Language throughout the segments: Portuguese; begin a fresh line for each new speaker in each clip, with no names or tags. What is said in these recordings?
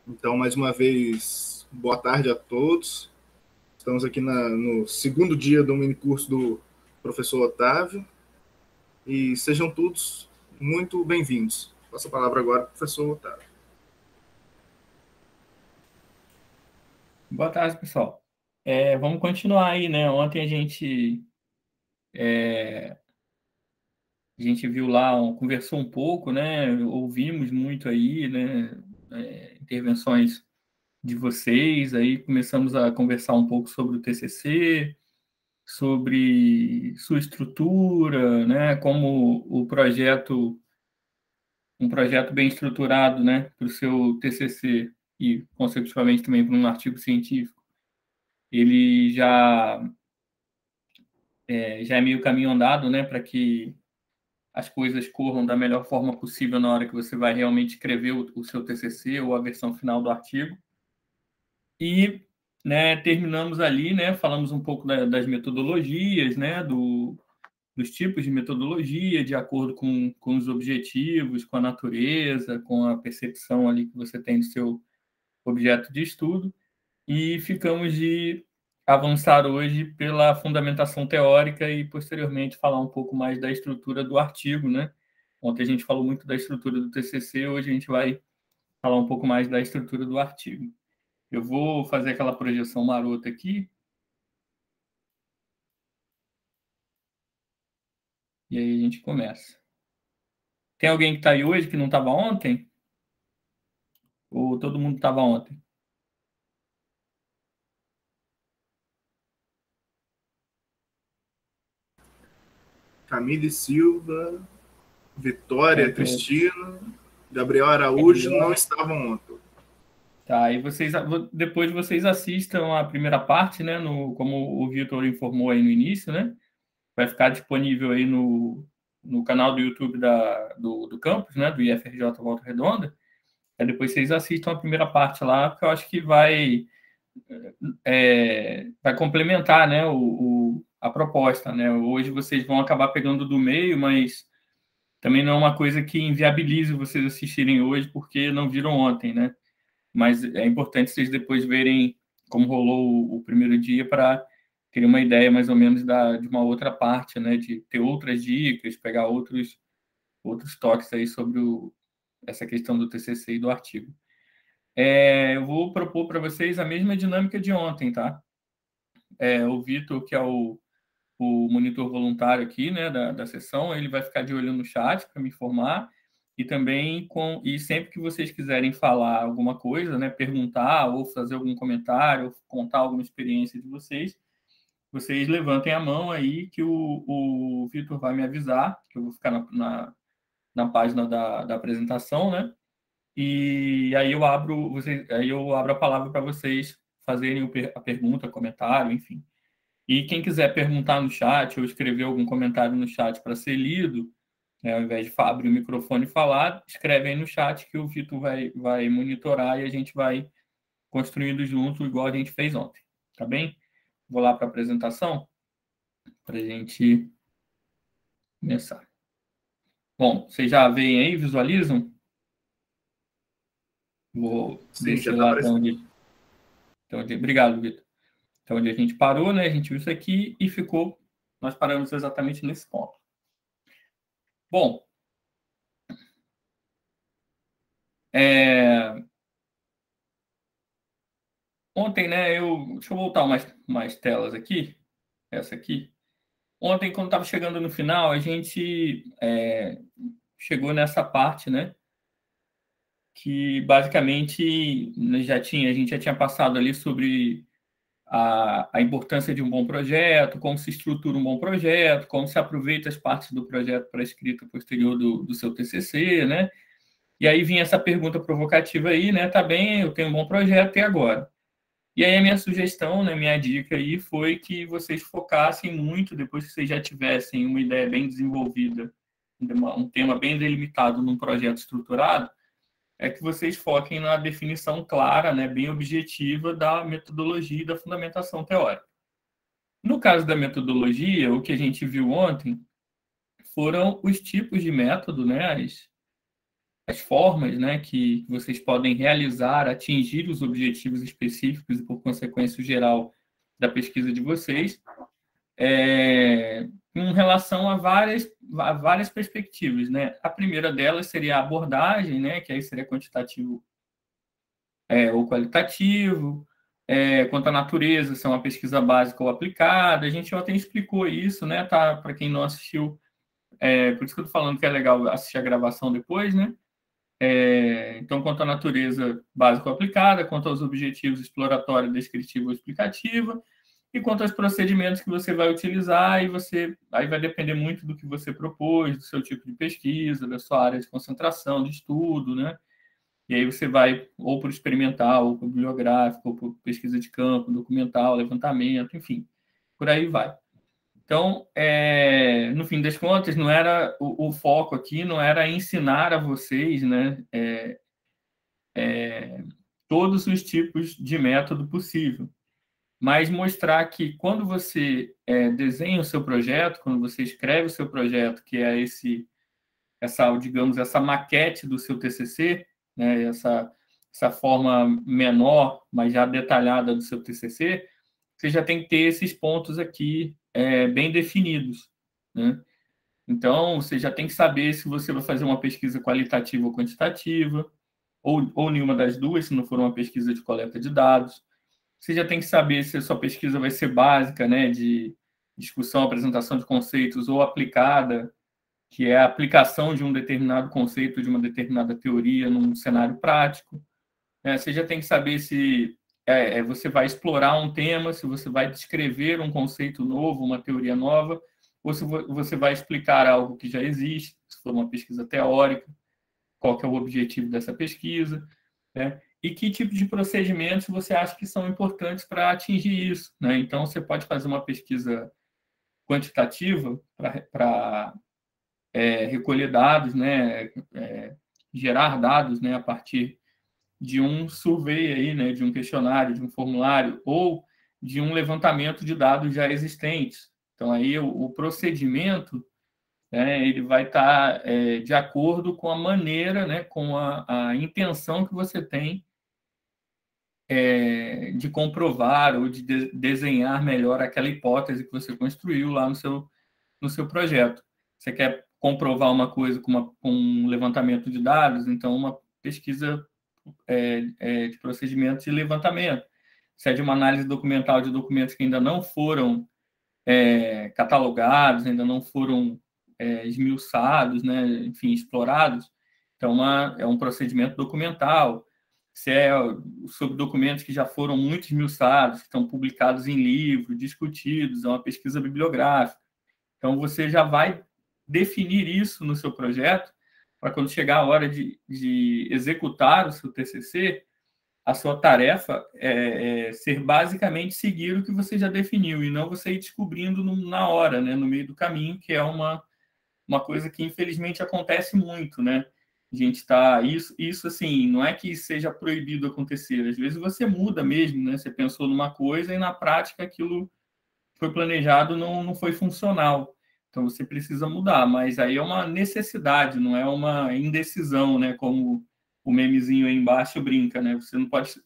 Então, mais uma vez, boa tarde a todos. Estamos aqui no segundo dia do minicurso do professor Otávio e sejam todos muito bem-vindos. Passo a palavra agora para o professor Otávio.
Boa tarde, pessoal. Vamos continuar aí, né? Ontem a gente viu lá, conversou um pouco, né? Ouvimos muito aí, né? Intervenções de vocês, aí começamos a conversar um pouco sobre o TCC, sobre sua estrutura, né? Como um projeto bem estruturado, né? Para o seu TCC e, consecutivamente, também para um artigo científico, ele já é meio caminho andado, né, para que as coisas corram da melhor forma possível na hora que você vai realmente escrever o seu TCC ou a versão final do artigo. E, né, terminamos ali, né, falamos um pouco das metodologias, né, dos tipos de metodologia, de acordo com os objetivos, com a natureza, com a percepção ali que você tem do seu objeto de estudo. E ficamos de avançar hoje pela fundamentação teórica e, posteriormente, falar um pouco mais da estrutura do artigo, né? Ontem a gente falou muito da estrutura do TCC, hoje a gente vai falar um pouco mais da estrutura do artigo. Eu vou fazer aquela projeção marota aqui, e aí a gente começa. Tem alguém que está aí hoje que não estava ontem? Ou todo mundo estava ontem?
Camille Silva, Vitória,
Então,
Cristina, Gabriel Araújo não
Gabriel.
estavam ontem.
Tá, e depois vocês assistam a primeira parte, né? Como o Vitor informou aí no início, né? Vai ficar disponível aí no canal do YouTube do campus, né, do IFRJ Volta Redonda. Aí depois vocês assistam a primeira parte lá, porque eu acho que vai complementar, né, a proposta, né? Hoje vocês vão acabar pegando do meio, mas também não é uma coisa que inviabilize vocês assistirem hoje, porque não viram ontem, né? Mas é importante vocês depois verem como rolou o primeiro dia para ter uma ideia mais ou menos de uma outra parte, né? De ter outras dicas, pegar outros toques aí sobre essa questão do TCC e do artigo. Eu vou propor para vocês a mesma dinâmica de ontem, tá? O Vitor, que é o monitor voluntário aqui, né, da sessão, ele vai ficar de olho no chat para me informar e também sempre que vocês quiserem falar alguma coisa, né, perguntar ou fazer algum comentário, ou contar alguma experiência de vocês levantem a mão aí que o Vitor vai me avisar, que eu vou ficar na página da apresentação, né? E aí eu abro a palavra para vocês fazerem a pergunta, comentário, enfim. E quem quiser perguntar no chat ou escrever algum comentário no chat para ser lido, né, ao invés de abrir o microfone e falar, escreve aí no chat que o Vitor vai monitorar e a gente vai construindo junto, igual a gente fez ontem. Tá bem? Vou lá para a apresentação para a gente começar. Bom, vocês já veem aí, visualizam? Vou
Sim, já
descer
está
lá até
aparecendo.
Obrigado, Vitor. Então, onde a gente parou, né? A gente viu isso aqui e nós paramos exatamente nesse ponto. Bom, ontem, né, deixa eu voltar mais telas aqui, essa aqui. Ontem, quando estava chegando no final, a gente chegou nessa parte, né, que basicamente a gente já tinha passado ali sobre a importância de um bom projeto, como se estrutura um bom projeto, como se aproveita as partes do projeto para a escrita posterior do seu TCC, né? E aí vinha essa pergunta provocativa aí, né? Tá bem, eu tenho um bom projeto, e agora? E aí a minha sugestão, né, minha dica aí foi que vocês focassem muito, depois que vocês já tivessem uma ideia bem desenvolvida, um tema bem delimitado num projeto estruturado, é que vocês foquem na definição clara, né, bem objetiva da metodologia e da fundamentação teórica. No caso da metodologia, o que a gente viu ontem foram os tipos de método, né, as formas, né, que vocês podem realizar, atingir os objetivos específicos e, por consequência, o geral da pesquisa de vocês, em relação a várias perspectivas, né? A primeira delas seria a abordagem, né, que aí seria quantitativo ou qualitativo, quanto à natureza, se é uma pesquisa básica ou aplicada. A gente ontem explicou isso, né? Tá, para quem não assistiu, por isso que eu estou falando que é legal assistir a gravação depois, né? Então, quanto à natureza básica ou aplicada, quanto aos objetivos exploratória, descritiva ou explicativa, e quanto aos procedimentos que você vai utilizar, aí vai depender muito do que você propôs, do seu tipo de pesquisa, da sua área de concentração, de estudo, né? E aí você vai ou por experimental, ou por bibliográfico, ou por pesquisa de campo, documental, levantamento, enfim, por aí vai. Então, no fim das contas, não era o foco aqui não era ensinar a vocês, né, todos os tipos de método possível, mas mostrar que quando você desenha o seu projeto, quando você escreve o seu projeto, que é essa maquete do seu TCC, né, essa forma menor, mas já detalhada do seu TCC, você já tem que ter esses pontos aqui bem definidos, né? Então, você já tem que saber se você vai fazer uma pesquisa qualitativa ou quantitativa, ou nenhuma das duas, se não for uma pesquisa de coleta de dados. Você já tem que saber se a sua pesquisa vai ser básica, né, de discussão, apresentação de conceitos, ou aplicada, que é a aplicação de um determinado conceito, de uma determinada teoria num cenário prático. Você já tem que saber se você vai explorar um tema, se você vai descrever um conceito novo, uma teoria nova, ou se você vai explicar algo que já existe, se for uma pesquisa teórica, qual que é o objetivo dessa pesquisa, né? E que tipo de procedimentos você acha que são importantes para atingir isso, né? Então, você pode fazer uma pesquisa quantitativa para recolher dados, né? Gerar dados, né? A partir de um survey aí, né? De um questionário, de um formulário, ou de um levantamento de dados já existentes. Então, aí o procedimento, ele vai estar de acordo com a maneira, né, com a intenção que você tem de comprovar ou de desenhar melhor aquela hipótese que você construiu lá no seu projeto. Você quer comprovar uma coisa com um levantamento de dados, então uma pesquisa de procedimentos de levantamento. Se é de uma análise documental de documentos que ainda não foram catalogados, ainda não foram esmiuçados, né, enfim, explorados, então é um procedimento documental. Se é sobre documentos que já foram muito esmiuçados, que estão publicados em livro, discutidos, é uma pesquisa bibliográfica. Então, você já vai definir isso no seu projeto, para quando chegar a hora de executar o seu TCC, a sua tarefa é ser basicamente seguir o que você já definiu, e não você ir descobrindo na hora, né, no meio do caminho, que é uma coisa que, infelizmente, acontece muito, né? A gente está... Isso, assim, não é que seja proibido acontecer. Às vezes você muda mesmo, né? Você pensou numa coisa e, na prática, aquilo foi planejado não foi funcional. Então, você precisa mudar. Mas aí é uma necessidade, não é uma indecisão, né? Como o memezinho aí embaixo brinca, né? Você não pode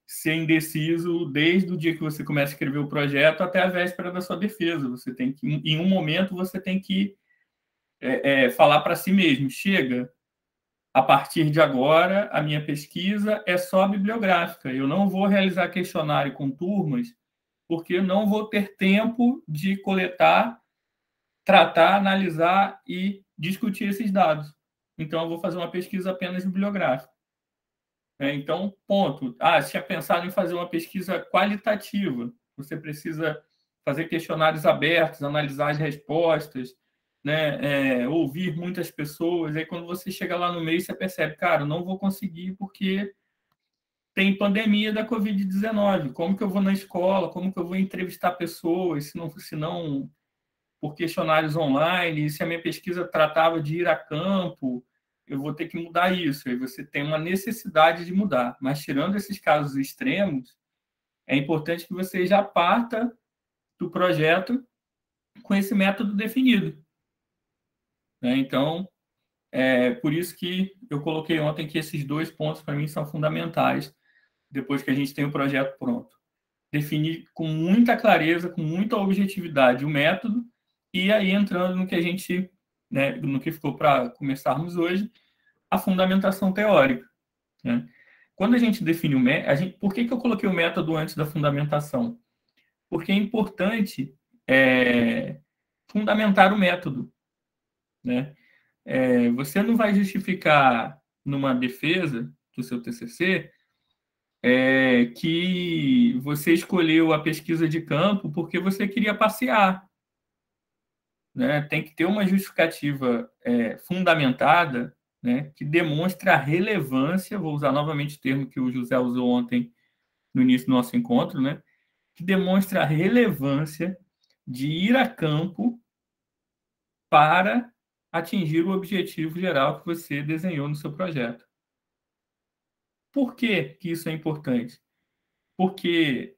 ser indeciso desde o dia que você começa a escrever o projeto até a véspera da sua defesa. Você tem que, em um momento, você tem que falar para si mesmo: chega, a partir de agora, a minha pesquisa é só bibliográfica. Eu não vou realizar questionário com turmas, porque eu não vou ter tempo de coletar, tratar, analisar e discutir esses dados. Então, eu vou fazer uma pesquisa apenas bibliográfica. Então, ponto. Você tinha pensado em fazer uma pesquisa qualitativa. Você precisa fazer questionários abertos, analisar as respostas, né? Ouvir muitas pessoas. Aí, quando você chega lá no meio, você percebe: cara, não vou conseguir porque tem pandemia da Covid-19. Como que eu vou na escola? Como que eu vou entrevistar pessoas, se não por questionários online? E se a minha pesquisa tratava de ir a campo, eu vou ter que mudar isso. Aí você tem uma necessidade de mudar. Mas, tirando esses casos extremos, é importante que você já parta do projeto com esse método definido, né? Então, É por isso que eu coloquei ontem que esses 2 pontos, para mim, são fundamentais, depois que a gente tem o projeto pronto. Definir com muita clareza, com muita objetividade o método, e aí entrando no que a gente, né, no que ficou para começarmos hoje, a fundamentação teórica. Né? Quando a gente define o método, por que eu coloquei o método antes da fundamentação? Porque é importante fundamentar o método. Né? Você não vai justificar numa defesa do seu TCC que você escolheu a pesquisa de campo porque você queria passear. Né? Tem que ter uma justificativa fundamentada, né, que demonstre a relevância, vou usar novamente o termo que o José usou ontem no início do nosso encontro, né, que demonstre a relevância de ir a campo para atingir o objetivo geral que você desenhou no seu projeto. Por que isso é importante? Porque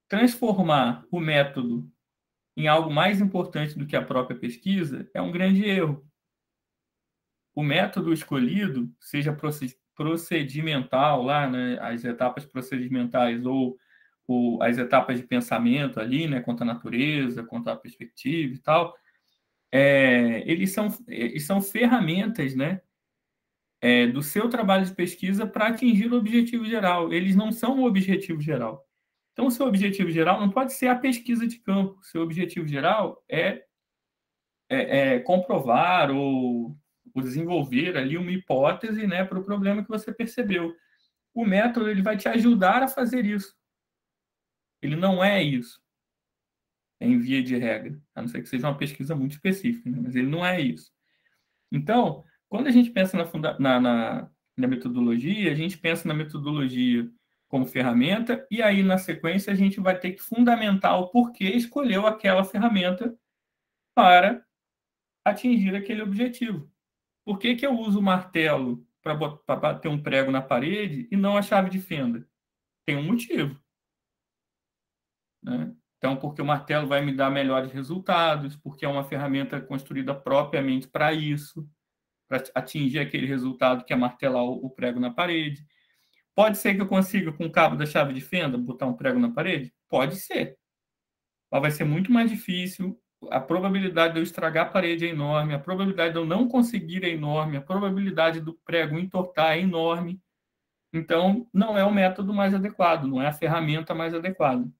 transformar o método em algo mais importante do que a própria pesquisa é um grande erro. O método escolhido, seja procedimental, lá, né, as etapas procedimentais ou as etapas de pensamento ali, né, quanto à natureza, quanto à perspectiva e tal, eles são ferramentas, né, do seu trabalho de pesquisa para atingir o objetivo geral. Eles não são o objetivo geral. Então, o seu objetivo geral não pode ser a pesquisa de campo. O seu objetivo geral é comprovar ou desenvolver ali uma hipótese, né, para o problema que você percebeu. O método ele vai te ajudar a fazer isso. Ele não é isso, em via de regra, a não ser que seja uma pesquisa muito específica, né? Mas ele não é isso. Então, quando a gente pensa na metodologia, a gente pensa na metodologia como ferramenta, e aí, na sequência, a gente vai ter que fundamentar o porquê escolheu aquela ferramenta para atingir aquele objetivo. Por que eu uso o martelo para bater um prego na parede e não a chave de fenda? Tem um motivo. Né? Então, porque o martelo vai me dar melhores resultados, porque é uma ferramenta construída propriamente para isso, para atingir aquele resultado que é martelar o prego na parede. Pode ser que eu consiga, com o cabo da chave de fenda, botar um prego na parede? Pode ser. Mas vai ser muito mais difícil. A probabilidade de eu estragar a parede é enorme, a probabilidade de eu não conseguir é enorme, a probabilidade do prego entortar é enorme. Então, não é o método mais adequado, não é a ferramenta mais adequada.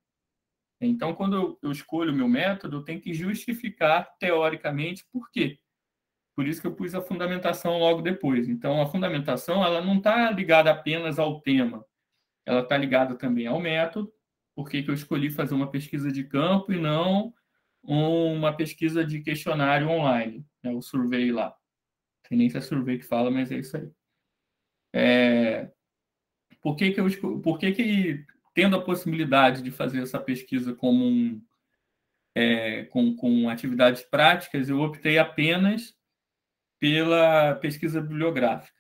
Então, quando eu escolho o meu método, eu tenho que justificar teoricamente por quê. Por isso que eu pus a fundamentação logo depois. Então, a fundamentação ela não está ligada apenas ao tema, ela está ligada também ao método, por que eu escolhi fazer uma pesquisa de campo e não uma pesquisa de questionário online, né, o survey lá. Não sei nem se é survey que fala, mas é isso aí. Por que tendo a possibilidade de fazer essa pesquisa como com atividades práticas, eu optei apenas pela pesquisa bibliográfica.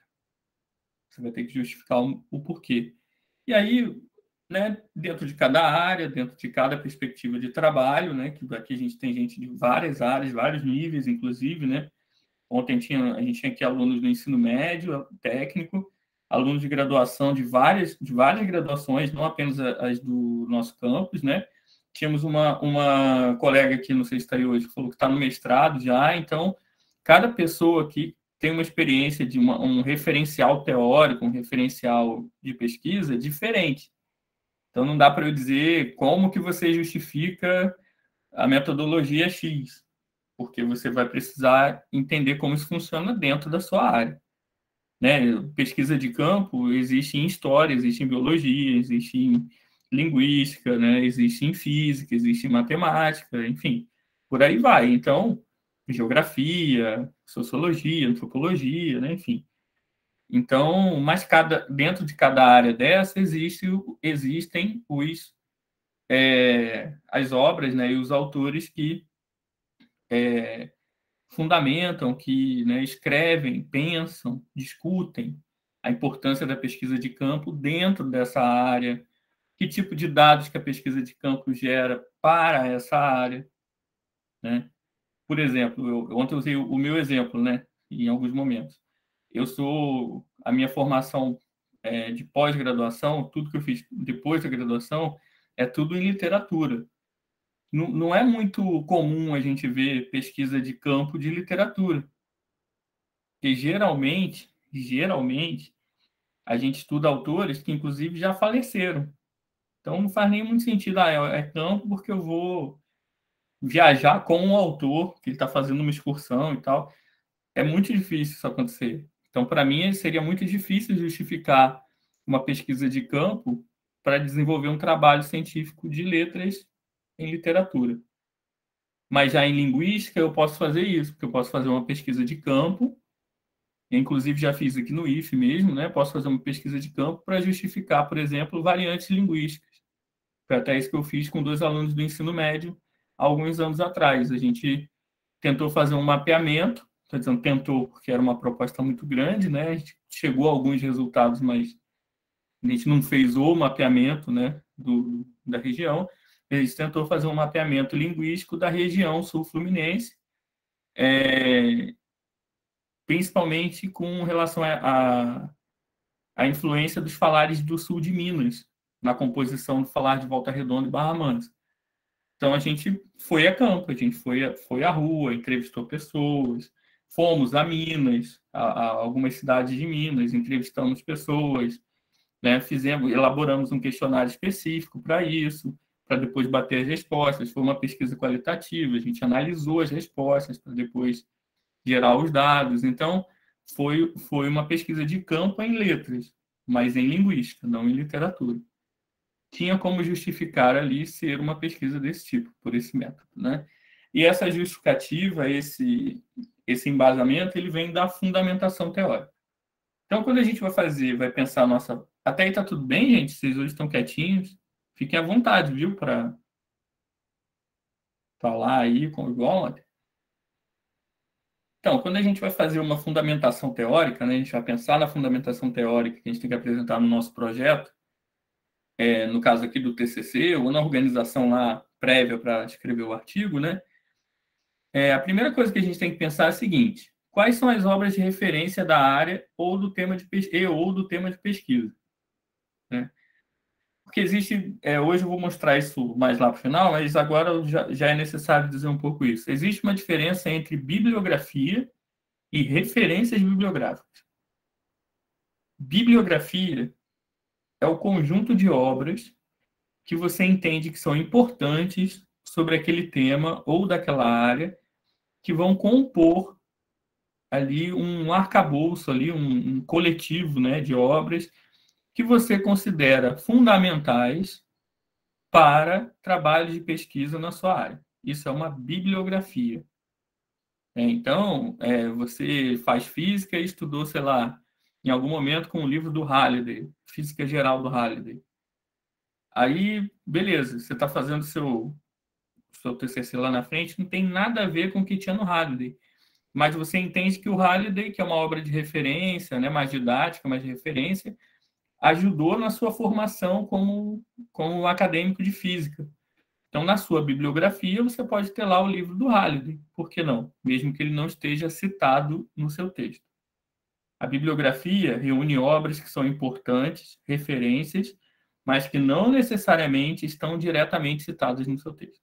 Você vai ter que justificar o porquê. E aí, né, dentro de cada área, dentro de cada perspectiva de trabalho, né, que aqui a gente tem gente de várias áreas, vários níveis, inclusive, né? Ontem a gente tinha aqui alunos do ensino médio, técnico, alunos de graduação de várias graduações, não apenas as do nosso campus, né? Tínhamos uma colega aqui, não sei se está aí hoje, que falou que está no mestrado já, então cada pessoa aqui tem uma experiência de um referencial teórico, um referencial de pesquisa diferente. Então não dá para eu dizer como que você justifica a metodologia X, porque você vai precisar entender como isso funciona dentro da sua área. Né? Pesquisa de campo existe em história, existe em biologia, existe em linguística, né? Existe em física, existe em matemática, enfim, por aí vai. Então, geografia, sociologia, antropologia, né? Enfim. Então, mas dentro de cada área dessa existem as obras, né, e os autores que fundamentam, que, né, escrevem, pensam, discutem a importância da pesquisa de campo dentro dessa área, que tipo de dados que a pesquisa de campo gera para essa área, né? por exemplo, ontem eu usei o meu exemplo, né, em alguns momentos. A minha formação de pós-graduação, tudo que eu fiz depois da graduação, é tudo em literatura. Não é muito comum a gente ver pesquisa de campo de literatura, porque geralmente, a gente estuda autores que, inclusive, já faleceram. Então, não faz nem muito sentido, é campo porque eu vou viajar com um autor que ele está fazendo uma excursão e tal. É muito difícil isso acontecer. Então, para mim, seria muito difícil justificar uma pesquisa de campo para desenvolver um trabalho científico de letras em literatura. Mas já em linguística eu posso fazer isso, porque eu posso fazer uma pesquisa de campo, inclusive já fiz aqui no IFE mesmo, né? Posso fazer uma pesquisa de campo para justificar, por exemplo, variantes linguísticas. Foi até isso que eu fiz com 2 alunos do ensino médio há alguns anos atrás. A gente tentou fazer um mapeamento, estou dizendo tentou porque era uma proposta muito grande, né? A gente chegou a alguns resultados, mas a gente não fez o mapeamento, né, da região. A gente tentou fazer um mapeamento linguístico da região sul-fluminense, principalmente com relação à influência dos falares do sul de Minas na composição do falar de Volta Redonda e Barra Mansa. Então, a gente foi a campo, a gente foi à rua, entrevistou pessoas, fomos a Minas, a algumas cidades de Minas, entrevistamos pessoas, né? Elaboramos um questionário específico para isso, para depois bater as respostas. Foi uma pesquisa qualitativa, a gente analisou as respostas para depois gerar os dados. Então, foi uma pesquisa de campo em letras, mas em linguística, não em literatura. Tinha como justificar ali ser uma pesquisa desse tipo, por esse método, né? E essa justificativa, esse embasamento, ele vem da fundamentação teórica. Então, quando a gente vai pensar a nossa... Até aí tá tudo bem, gente? Vocês hoje estão quietinhos? Fiquem à vontade, viu? Para falar aí igual ontem. Então, quando a gente vai fazer uma fundamentação teórica, né, a gente vai pensar na fundamentação teórica que a gente tem que apresentar no nosso projeto, no caso aqui do TCC, ou na organização lá prévia para escrever o artigo, né? A primeira coisa que a gente tem que pensar é a seguinte: quais são as obras de referência da área ou do tema de pesquisa, né? Porque existe, hoje eu vou mostrar isso mais lá para o final, mas agora já é necessário dizer um pouco isso. Existe uma diferença entre bibliografia e referências bibliográficas. Bibliografia é o conjunto de obras que você entende que são importantes sobre aquele tema ou daquela área, que vão compor ali um arcabouço, ali, um coletivo, né, de obras que você considera fundamentais para trabalho de pesquisa na sua área. Isso é uma bibliografia. Então, você faz física e estudou, sei lá, em algum momento com o livro do Halliday, Física Geral do Halliday. Aí, beleza, você está fazendo seu TCC lá na frente, não tem nada a ver com o que tinha no Halliday. Mas você entende que o Halliday, que é uma obra de referência, né, mais didática, mais de referência, ajudou na sua formação como acadêmico de física. Então, na sua bibliografia, você pode ter lá o livro do Halliday. Por que não? Mesmo que ele não esteja citado no seu texto. A bibliografia reúne obras que são importantes, referências, mas que não necessariamente estão diretamente citadas no seu texto.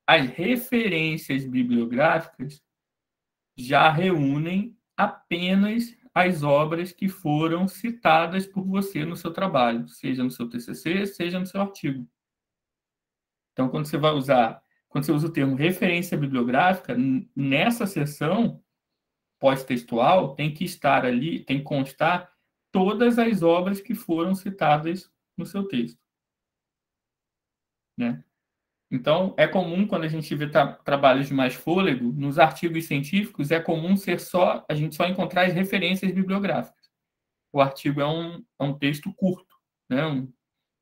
As referências bibliográficas já reúnem apenas as obras que foram citadas por você no seu trabalho, seja no seu TCC, seja no seu artigo. Então, quando você usa o termo referência bibliográfica, nessa seção pós-textual tem que estar ali, tem que constar todas as obras que foram citadas no seu texto, né? Então, é comum, quando a gente vê trabalhos de mais fôlego, nos artigos científicos, é comum a gente só encontrar as referências bibliográficas. O artigo é um texto curto, né? Um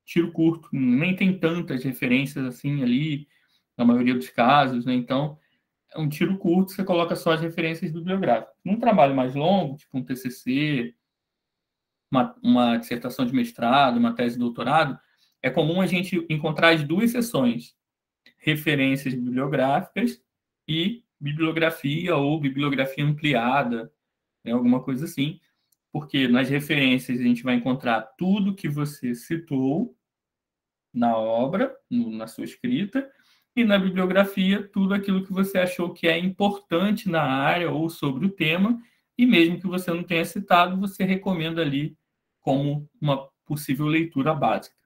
tiro curto, nem tem tantas referências assim ali, na maioria dos casos, né? Então, é um tiro curto, você coloca só as referências bibliográficas. Num trabalho mais longo, tipo um TCC, uma dissertação de mestrado, uma tese de doutorado, é comum a gente encontrar as duas seções: referências bibliográficas e bibliografia ou bibliografia ampliada, né, alguma coisa assim, porque nas referências a gente vai encontrar tudo que você citou na obra, na sua escrita, e na bibliografia tudo aquilo que você achou que é importante na área ou sobre o tema, e mesmo que você não tenha citado, você recomenda ali como uma possível leitura básica,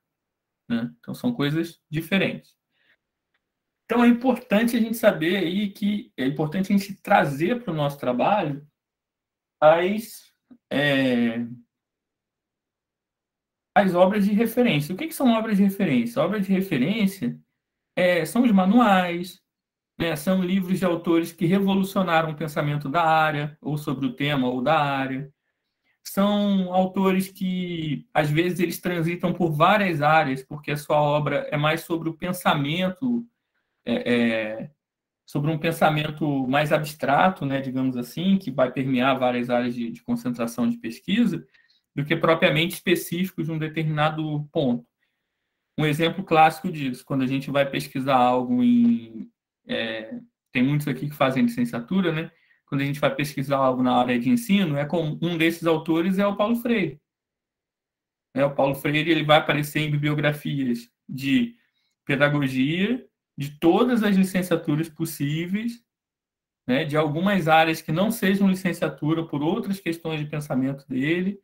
né? Então são coisas diferentes. Então é importante a gente saber aí que é importante a gente trazer para o nosso trabalho é, as obras de referência. O que são obras de referência? Obras de referência são os manuais, né? São livros de autores que revolucionaram o pensamento da área, ou sobre o tema ou da área. São autores que, às vezes, eles transitam por várias áreas, porque a sua obra é mais sobre o pensamento, sobre um pensamento mais abstrato, né, digamos assim, que vai permear várias áreas de concentração de pesquisa, do que propriamente específicos de um determinado ponto. Um exemplo clássico disso, quando a gente vai pesquisar algo tem muitos aqui que fazem licenciatura, né? Quando a gente vai pesquisar algo na área de ensino, um desses autores é o Paulo Freire. O Paulo Freire ele vai aparecer em bibliografias de pedagogia, de todas as licenciaturas possíveis, né? De algumas áreas que não sejam licenciatura por outras questões de pensamento dele.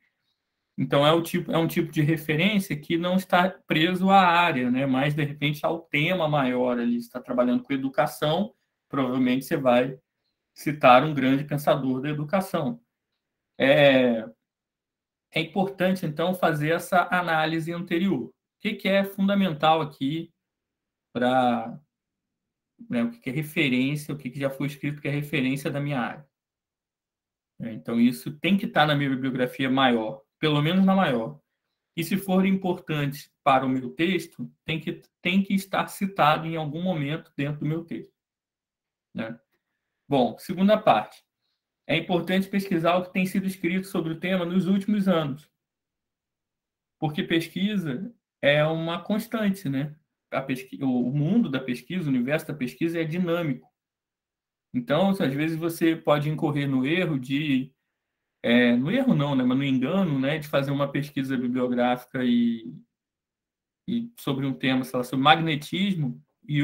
Então, é um tipo de referência que não está preso à área, né? Mas, de repente, ao tema maior ali. Você está trabalhando com educação, provavelmente você vai citar um grande pensador da educação. É importante, então, fazer essa análise anterior. O que é fundamental aqui para, né, o que é referência, o que já foi escrito que é referência da minha área. Então, isso tem que estar na minha bibliografia maior, pelo menos na maior. E se for importante para o meu texto, tem que estar citado em algum momento dentro do meu texto, né? Bom, segunda parte. É importante pesquisar o que tem sido escrito sobre o tema nos últimos anos, porque pesquisa é uma constante, né? O mundo da pesquisa, o universo da pesquisa é dinâmico. Então, às vezes você pode incorrer no erro no erro não, né? Mas no engano, né? De fazer uma pesquisa bibliográfica e sobre um tema, sei lá, sobre magnetismo, e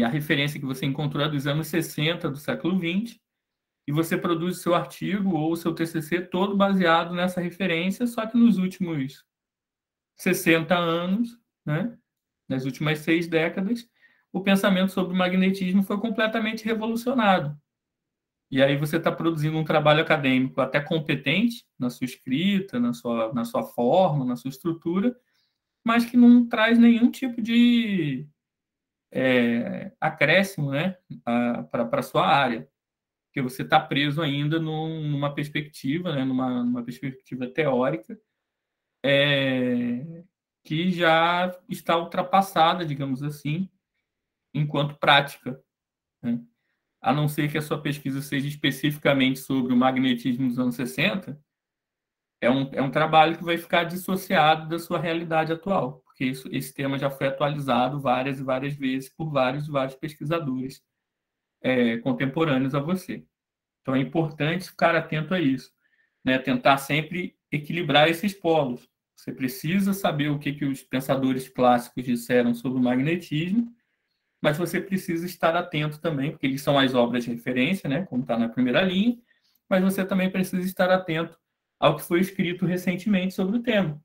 a referência que você encontrou é dos anos 60 do século XX, e você produz o seu artigo ou o seu TCC todo baseado nessa referência, só que nos últimos 60 anos, né, nas últimas 6 décadas, o pensamento sobre o magnetismo foi completamente revolucionado. E aí você está produzindo um trabalho acadêmico até competente na sua escrita, na sua forma, na sua estrutura, mas que não traz nenhum tipo de acréscimo, né, para a sua área, porque você está preso ainda numa perspectiva, né, numa perspectiva teórica, que já está ultrapassada, digamos assim, enquanto prática, né? A não ser que a sua pesquisa seja especificamente sobre o magnetismo dos anos 60, é um trabalho que vai ficar dissociado da sua realidade atual, porque esse tema já foi atualizado várias e várias vezes por vários e vários pesquisadores contemporâneos a você. Então é importante ficar atento a isso, né? Tentar sempre equilibrar esses polos. Você precisa saber o que os pensadores clássicos disseram sobre o magnetismo, mas você precisa estar atento também, porque eles são as obras de referência, né? Como está na primeira linha, mas você também precisa estar atento ao que foi escrito recentemente sobre o tema,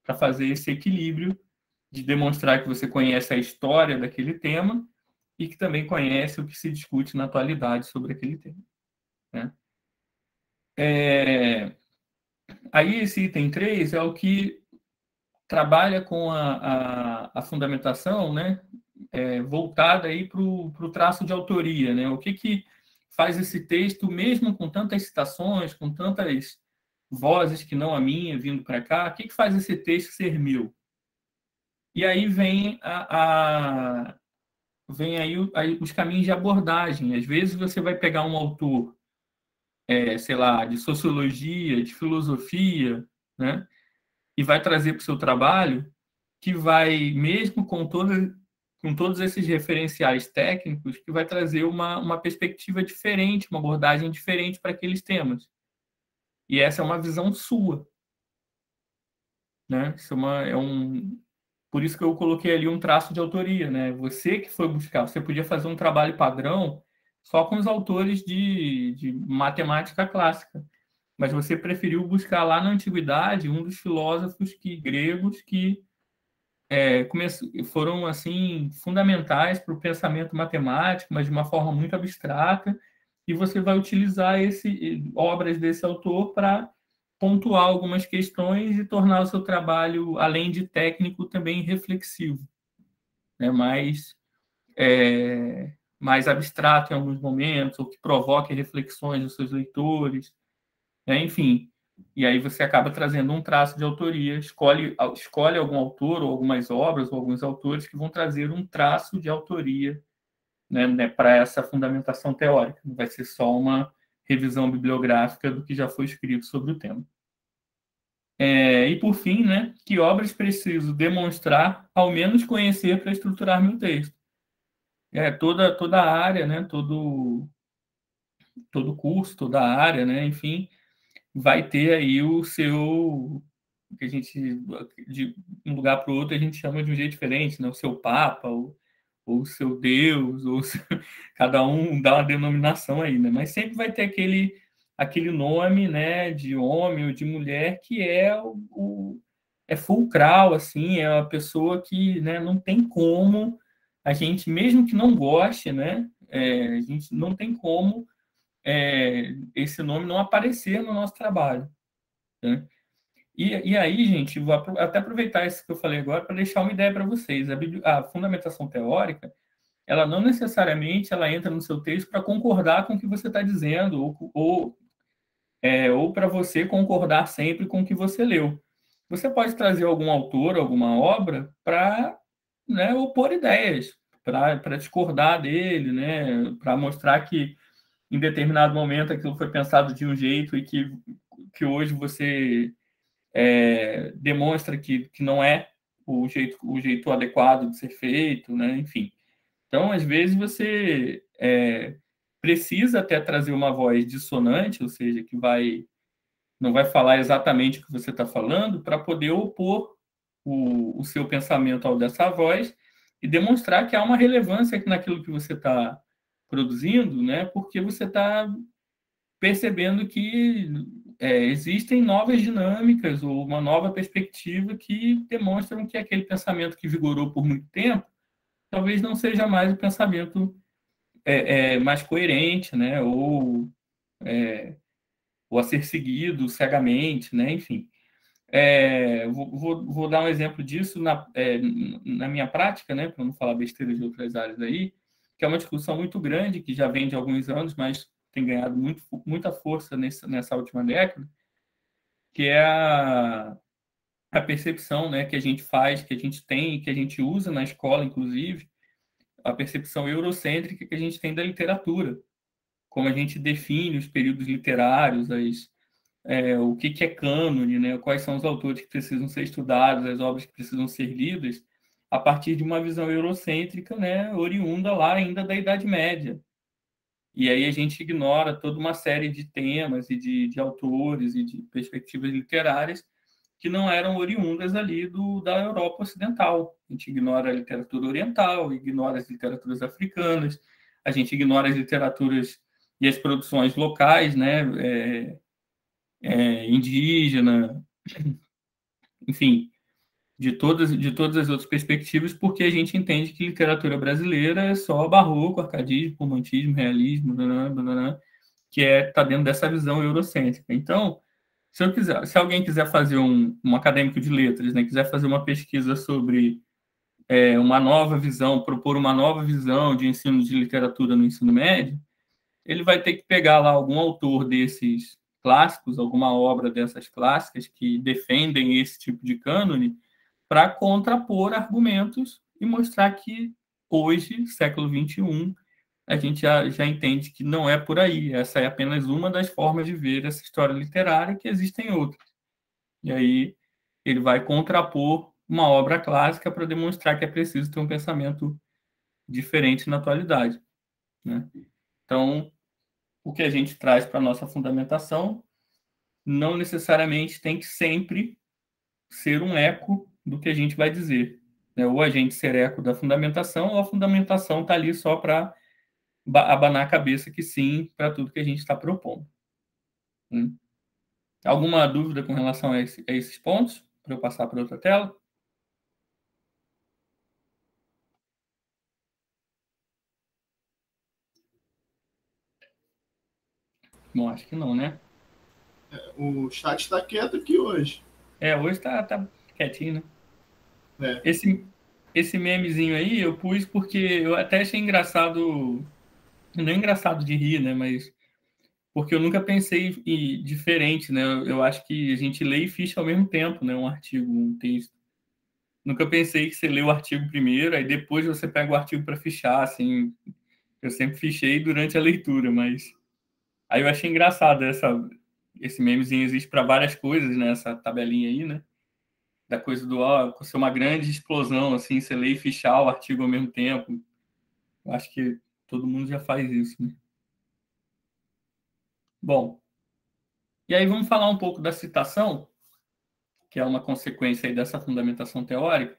para fazer esse equilíbrio de demonstrar que você conhece a história daquele tema e que também conhece o que se discute na atualidade sobre aquele tema, né? Aí esse item 3 é o que trabalha com a fundamentação, né, voltada para o traço de autoria, né? O que faz esse texto, mesmo com tantas citações, com tantas vozes que não a minha vindo para cá, o que faz esse texto ser meu? E aí vem aí os caminhos de abordagem. Às vezes você vai pegar um autor, sei lá, de sociologia, de filosofia, né? E vai trazer para o seu trabalho, que vai, mesmo com toda com todos esses referenciais técnicos, que vai trazer uma perspectiva diferente, uma abordagem diferente para aqueles temas. E essa é uma visão sua, né? Isso por isso que eu coloquei ali um traço de autoria, né? Você que foi buscar, você podia fazer um trabalho padrão só com os autores de matemática clássica, mas você preferiu buscar lá na antiguidade um dos filósofos gregos que foram assim fundamentais para o pensamento matemático, mas de uma forma muito abstrata, e você vai utilizar obras desse autor para pontuar algumas questões e tornar o seu trabalho, além de técnico, também reflexivo, né? Mais abstrato em alguns momentos, ou que provoque reflexões dos seus leitores, né? Enfim. E aí você acaba trazendo um traço de autoria, escolhe algum autor ou algumas obras ou alguns autores que vão trazer um traço de autoria, né, para essa fundamentação teórica. Não vai ser só uma revisão bibliográfica do que já foi escrito sobre o tema. E por fim, né, que obras preciso demonstrar, ao menos conhecer para estruturar meu texto. Toda a área, né, todo curso, toda a área, né, enfim, vai ter aí o seu, que a gente, de um lugar para o outro, a gente chama de um jeito diferente, né? O seu Papa, ou o seu Deus, cada um dá uma denominação aí, né? Mas sempre vai ter aquele nome, né, de homem ou de mulher que é fulcral, assim, é a pessoa que, né, não tem como a gente, mesmo que não goste, né, a gente não tem como esse nome não aparecer no nosso trabalho, né? E aí, gente, vou até aproveitar isso que eu falei agora para deixar uma ideia para vocês. A fundamentação teórica, ela não necessariamente ela entra no seu texto para concordar com o que você está dizendo, ou para você concordar sempre com o que você leu. Você pode trazer algum autor, alguma obra, para, né, opor ideias, para discordar dele, né, para mostrar que em determinado momento aquilo foi pensado de um jeito e que hoje você demonstra que não é o jeito adequado de ser feito, né? Enfim. Então, às vezes, você precisa até trazer uma voz dissonante, ou seja, que não vai falar exatamente o que você está falando, para poder opor o seu pensamento ao dessa voz e demonstrar que há uma relevância naquilo que você está produzindo, né? Porque você está percebendo que existem novas dinâmicas ou uma nova perspectiva que demonstram que aquele pensamento que vigorou por muito tempo talvez não seja mais o pensamento mais coerente, né? Ou a ser seguido cegamente, né? Enfim. Vou dar um exemplo disso na minha prática, né? Para não falar besteira de outras áreas aí, que é uma discussão muito grande, que já vem de alguns anos, mas tem ganhado muita força nessa última década, que é a percepção, né, que a gente faz, que a gente tem, que a gente usa na escola, inclusive, a percepção eurocêntrica que a gente tem da literatura, como a gente define os períodos literários, o que é cânone, né, quais são os autores que precisam ser estudados, as obras que precisam ser lidas, a partir de uma visão eurocêntrica, né, oriunda lá ainda da Idade Média. E aí a gente ignora toda uma série de temas e de autores e de perspectivas literárias que não eram oriundas ali da Europa Ocidental. A gente ignora a literatura oriental, ignora as literaturas africanas, a gente ignora as literaturas e as produções locais, né, indígena, enfim, de todas as outras perspectivas, porque a gente entende que literatura brasileira é só barroco, arcadismo, romantismo, realismo, que está dentro dessa visão eurocêntrica. Então, se alguém quiser fazer um acadêmico de letras, né, quiser fazer uma pesquisa sobre uma nova visão, propor uma nova visão de ensino de literatura no ensino médio, ele vai ter que pegar lá algum autor desses clássicos, alguma obra dessas clássicas que defendem esse tipo de cânone, para contrapor argumentos e mostrar que hoje, século XXI, a gente já entende que não é por aí. Essa é apenas uma das formas de ver essa história literária, que existem outras. E aí ele vai contrapor uma obra clássica para demonstrar que é preciso ter um pensamento diferentes na atualidade, né? Então, o que a gente traz para a nossa fundamentação não necessariamente tem que sempre ser um eco do que a gente vai dizer, né? Ou a gente ser eco da fundamentação, ou a fundamentação está ali só para abanar a cabeça que sim para tudo que a gente está propondo, né? Alguma dúvida com relação a esses pontos? Para eu passar para outra tela? Bom, acho que não, né?
O chat está quieto aqui hoje.
Hoje tá quietinho, né?
É.
Esse memezinho aí eu pus porque eu até achei engraçado, não é engraçado de rir, né? Mas porque eu nunca pensei diferente, né? Eu acho que a gente lê e ficha ao mesmo tempo, né? Um artigo, um texto. Nunca pensei que você lê o artigo primeiro, aí depois você pega o artigo para fichar, assim. Eu sempre fichei durante a leitura, mas aí eu achei engraçado esse memezinho existe para várias coisas, né? Essa tabelinha aí, né? Da coisa do ser uma grande explosão, assim, você lê e fichar o artigo ao mesmo tempo. Eu acho que todo mundo já faz isso, né? Bom, e aí vamos falar um pouco da citação, que é uma consequência aí dessa fundamentação teórica.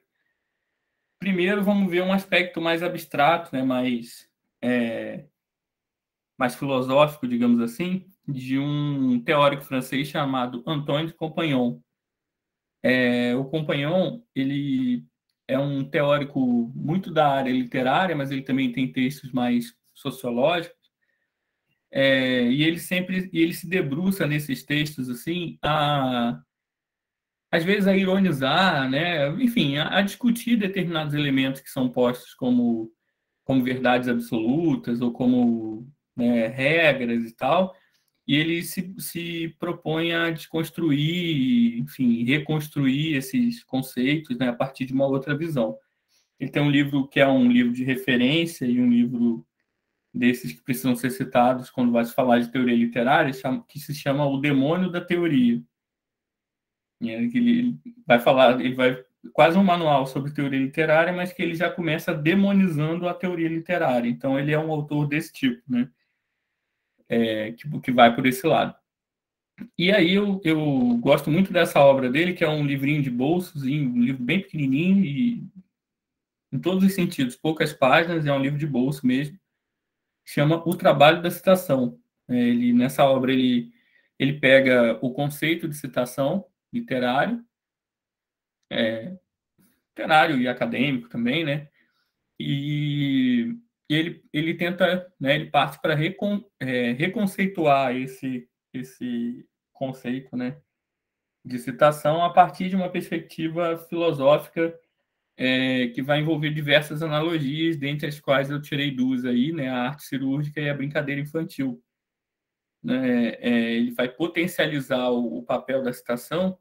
Primeiro, vamos ver um aspecto mais abstrato, né, mais filosófico, digamos assim, de um teórico francês chamado Antoine de Compagnon. O Compagnon, ele é um teórico muito da área literária, mas ele também tem textos mais sociológicos. E ele se debruça nesses textos assim às vezes a ironizar, né? Enfim, a discutir determinados elementos que são postos como verdades absolutas ou como, né, regras e tal, e ele se propõe a desconstruir, enfim, reconstruir esses conceitos, né, a partir de uma outra visão. Ele tem um livro que é um livro de referência e um livro desses que precisam ser citados quando vai se falar de teoria literária, que se chama O Demônio da Teoria. Ele vai falar, ele vai quase um manual sobre teoria literária, mas que ele já começa demonizando a teoria literária. Então ele é um autor desse tipo, né? Que vai por esse lado. E aí eu gosto muito dessa obra dele, que é um livrinho de bolsozinho, um livro bem pequenininho e em todos os sentidos, poucas páginas, é um livro de bolso mesmo. Chama O Trabalho da Citação. Nessa obra ele pega o conceito de citação literário, literário e acadêmico também, né? E ele tenta, né, ele parte para reconceituar esse conceito, né, de citação a partir de uma perspectiva filosófica, que vai envolver diversas analogias, dentre as quais eu tirei duas aí, né, a arte cirúrgica e a brincadeira infantil. Né? Ele vai potencializar o papel da citação,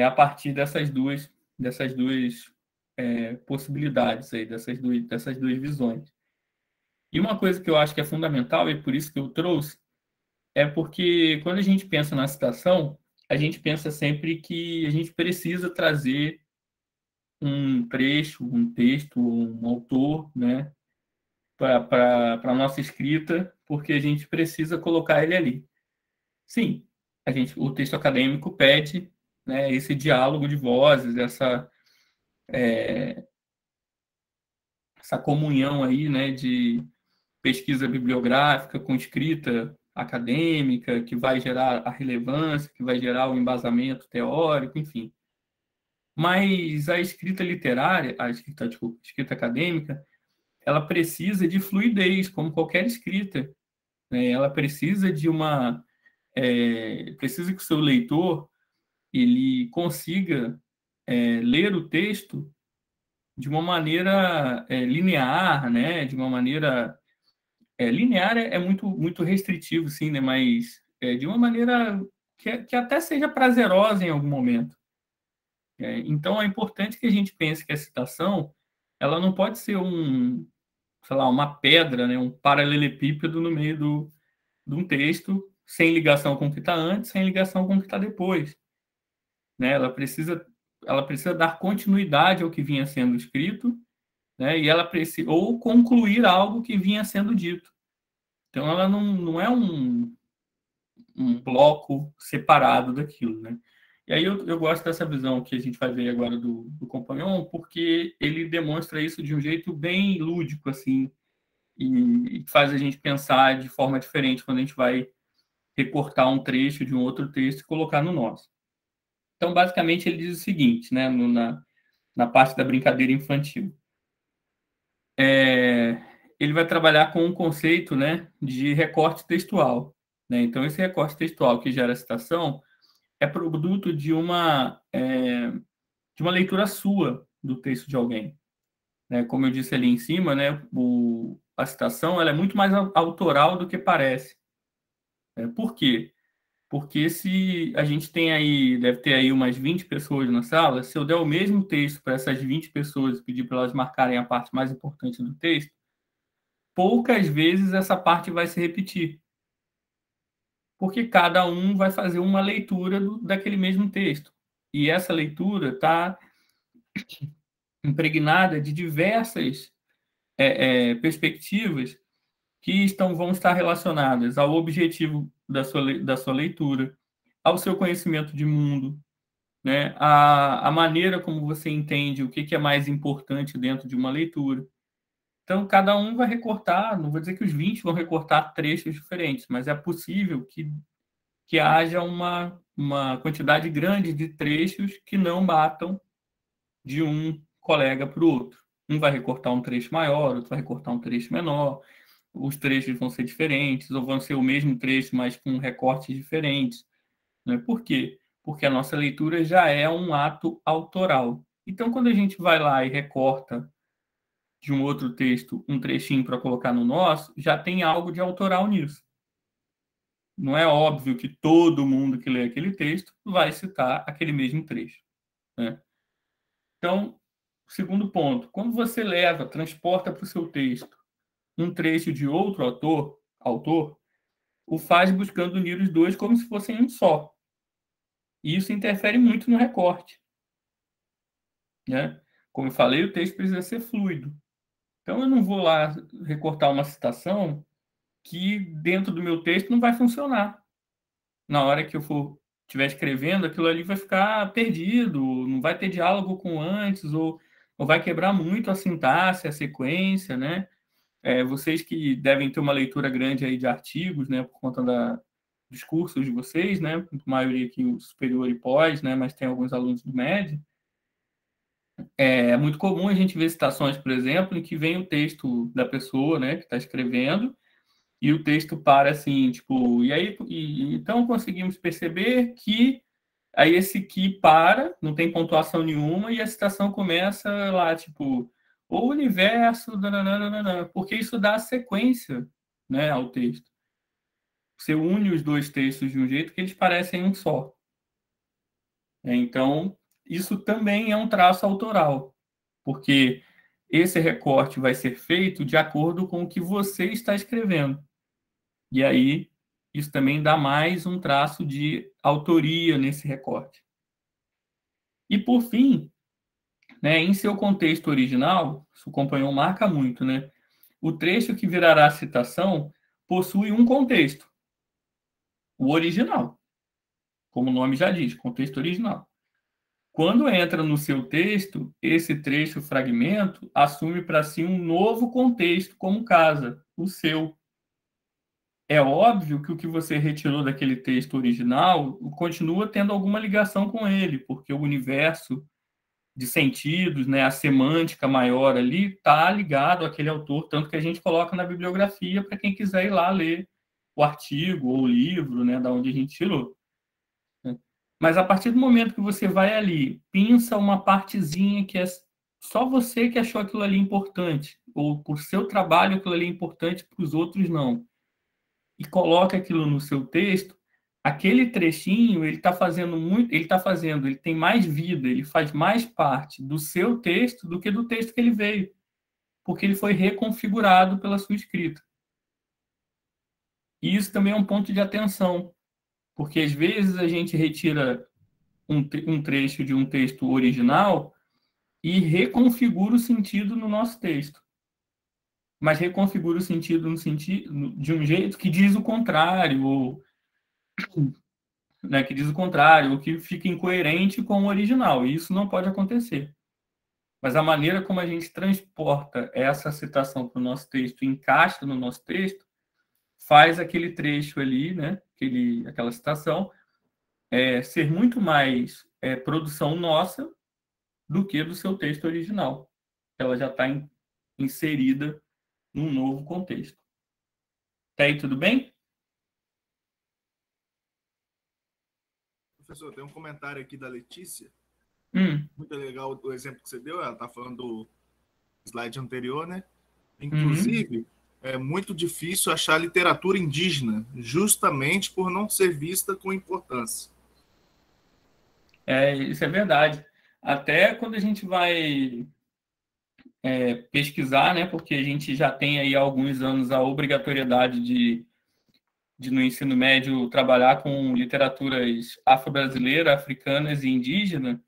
a partir dessas duas possibilidades aí, dessas duas visões. E uma coisa que eu acho que é fundamental, e por isso que eu trouxe, é porque quando a gente pensa na citação, a gente pensa sempre que a gente precisa trazer um trecho, um texto, um autor, né, para a nossa escrita, porque a gente precisa colocar ele ali. Sim, o texto acadêmico pede, né, esse diálogo de vozes, essa comunhão aí, né, de pesquisa bibliográfica com escrita acadêmica, que vai gerar a relevância, que vai gerar o embasamento teórico, enfim. Mas a escrita literária, desculpa, a escrita acadêmica, ela precisa de fluidez, como qualquer escrita, né? Ela precisa precisa que o seu leitor ele consiga ler o texto de uma maneira linear, né? De uma maneira linear é muito muito restritivo, sim, né? Mas de uma maneira que até seja prazerosa em algum momento. Então é importante que a gente pense que a citação ela não pode ser sei lá, uma pedra, né? Um paralelepípedo no meio de um texto sem ligação com o que está antes, sem ligação com o que está depois, né? Ela precisa dar continuidade ao que vinha sendo escrito, né? E ela precisa ou concluir algo que vinha sendo dito. Então, ela não é um bloco separado daquilo, né? E aí eu gosto dessa visão que a gente vai ver agora do Compagnon, porque ele demonstra isso de um jeito bem lúdico, assim, e faz a gente pensar de forma diferente quando a gente vai recortar um trecho de um outro texto e colocar no nosso. Então, basicamente, ele diz o seguinte, né, na parte da brincadeira infantil. Ele vai trabalhar com um conceito, né, de recorte textual, né? Então, esse recorte textual que gera citação é produto de uma leitura sua do texto de alguém, né? Como eu disse ali em cima, né, a citação ela é muito mais autoral do que parece. Por quê? Porque se a gente tem aí, deve ter aí umas 20 pessoas na sala, se eu der o mesmo texto para essas 20 pessoas e pedir para elas marcarem a parte mais importante do texto, poucas vezes essa parte vai se repetir, porque cada um vai fazer uma leitura daquele mesmo texto. E essa leitura está impregnada de diversas perspectivas que vão estar relacionadas ao objetivo da sua leitura, ao seu conhecimento de mundo, né? A maneira como você entende o que é mais importante dentro de uma leitura. Então, cada um vai recortar, não vou dizer que os 20 vão recortar trechos diferentes, mas é possível que haja uma quantidade grande de trechos que não batam de um colega para o outro. Um vai recortar um trecho maior, outro vai recortar um trecho menor, os trechos vão ser diferentes, ou vão ser o mesmo trecho, mas com recortes diferentes. Né? Por quê? Porque a nossa leitura já é um ato autoral. Então, quando a gente vai lá e recorta de um outro texto um trechinho para colocar no nosso, já tem algo de autoral nisso. Não é óbvio que todo mundo que lê aquele texto vai citar aquele mesmo trecho. Né? Então, segundo ponto, quando você transporta para o seu texto um trecho de outro autor, o faz buscando unir os dois como se fossem um só. E isso interfere muito no recorte. Né? Como eu falei, o texto precisa ser fluido. Então, eu não vou lá recortar uma citação que dentro do meu texto não vai funcionar. Na hora que eu estiver escrevendo, aquilo ali vai ficar perdido, não vai ter diálogo com antes, ou vai quebrar muito a sintaxe, a sequência, né? Vocês que devem ter uma leitura grande aí de artigos, né, por conta dos cursos de vocês, né, a maioria aqui o superior e pós, né, mas tem alguns alunos do médio. É muito comum a gente ver citações, por exemplo, em que vem o texto da pessoa, né, que está escrevendo, e o texto para assim, tipo, e aí, então conseguimos perceber que aí esse que para, não tem pontuação nenhuma, e a citação começa lá, tipo, o universo, dananana, porque isso dá sequência, né, ao texto. Você une os dois textos de um jeito que eles parecem um só. Então, isso também é um traço autoral, porque esse recorte vai ser feito de acordo com o que você está escrevendo. E aí, isso também dá mais um traço de autoria nesse recorte. E, por fim, né, em seu contexto original, o companheiro marca muito, né? O trecho que virará citação possui um contexto, o original, como o nome já diz, contexto original. Quando entra no seu texto, esse trecho, fragmento, assume para si um novo contexto como casa, o seu. É óbvio que o que você retirou daquele texto original continua tendo alguma ligação com ele, porque o universo de sentidos, né, a semântica maior ali, está ligado àquele autor, tanto que a gente coloca na bibliografia para quem quiser ir lá ler o artigo ou o livro, né, da onde a gente tirou. Mas a partir do momento que você vai ali, pinça uma partezinha que é só você que achou aquilo ali importante, ou por seu trabalho aquilo ali é importante, para os outros não, e coloca aquilo no seu texto, aquele trechinho, ele tem mais vida, ele faz mais parte do seu texto do que do texto que ele veio, porque ele foi reconfigurado pela sua escrita. E isso também é um ponto de atenção, porque às vezes a gente retira um trecho de um texto original e reconfigura o sentido no nosso texto. Mas reconfigura o sentido no sentido de um jeito que diz o contrário, ou, né, que diz o contrário, ou que fica incoerente com o original. E isso não pode acontecer. Mas a maneira como a gente transporta essa citação para o nosso texto, encaixa no nosso texto, faz aquele trecho ali, né, aquela citação, ser muito mais produção nossa do que do seu texto original. Ela já está inserida num novo contexto. Tá aí, tudo bem?
Professor, tem um comentário aqui da Letícia.
Hum.
Muito legal o exemplo que você deu. Ela está falando do slide anterior, né?
Uhum.
Inclusive, é muito difícil achar literatura indígena, justamente por não ser vista com importância.
Isso é verdade. Até quando a gente vai pesquisar, né, porque a gente já tem aí há alguns anos a obrigatoriedade de no ensino médio trabalhar com literaturas afro-brasileira, africanas e indígena.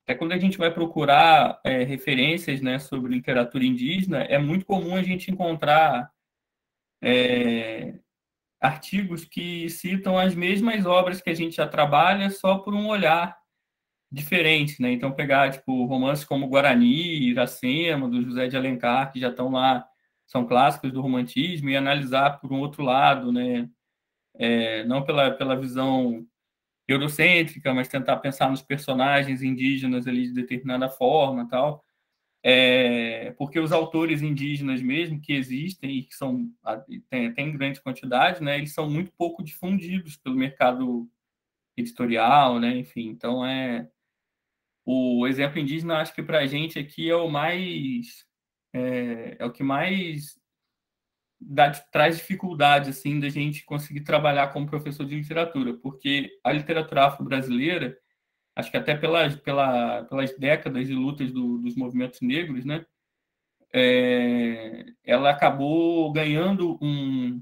Até quando a gente vai procurar referências, né, sobre literatura indígena, é muito comum a gente encontrar artigos que citam as mesmas obras que a gente já trabalha, só por um olhar diferente, né? Então pegar tipo romances como Guarani, Iracema, do José de Alencar, que já estão lá, são clássicos do romantismo, e analisar por um outro lado, né? Não pela visão eurocêntrica, mas tentar pensar nos personagens indígenas ali de determinada forma, tal. Porque os autores indígenas mesmo que existem e que são tem grande quantidade, né? Eles são muito pouco difundidos pelo mercado editorial, né? Enfim, então o exemplo indígena, acho que para a gente aqui é o mais é o que mais traz dificuldade assim da gente conseguir trabalhar como professor de literatura, porque a literatura afro-brasileira, acho que até pelas décadas de lutas dos movimentos negros, né, ela acabou ganhando um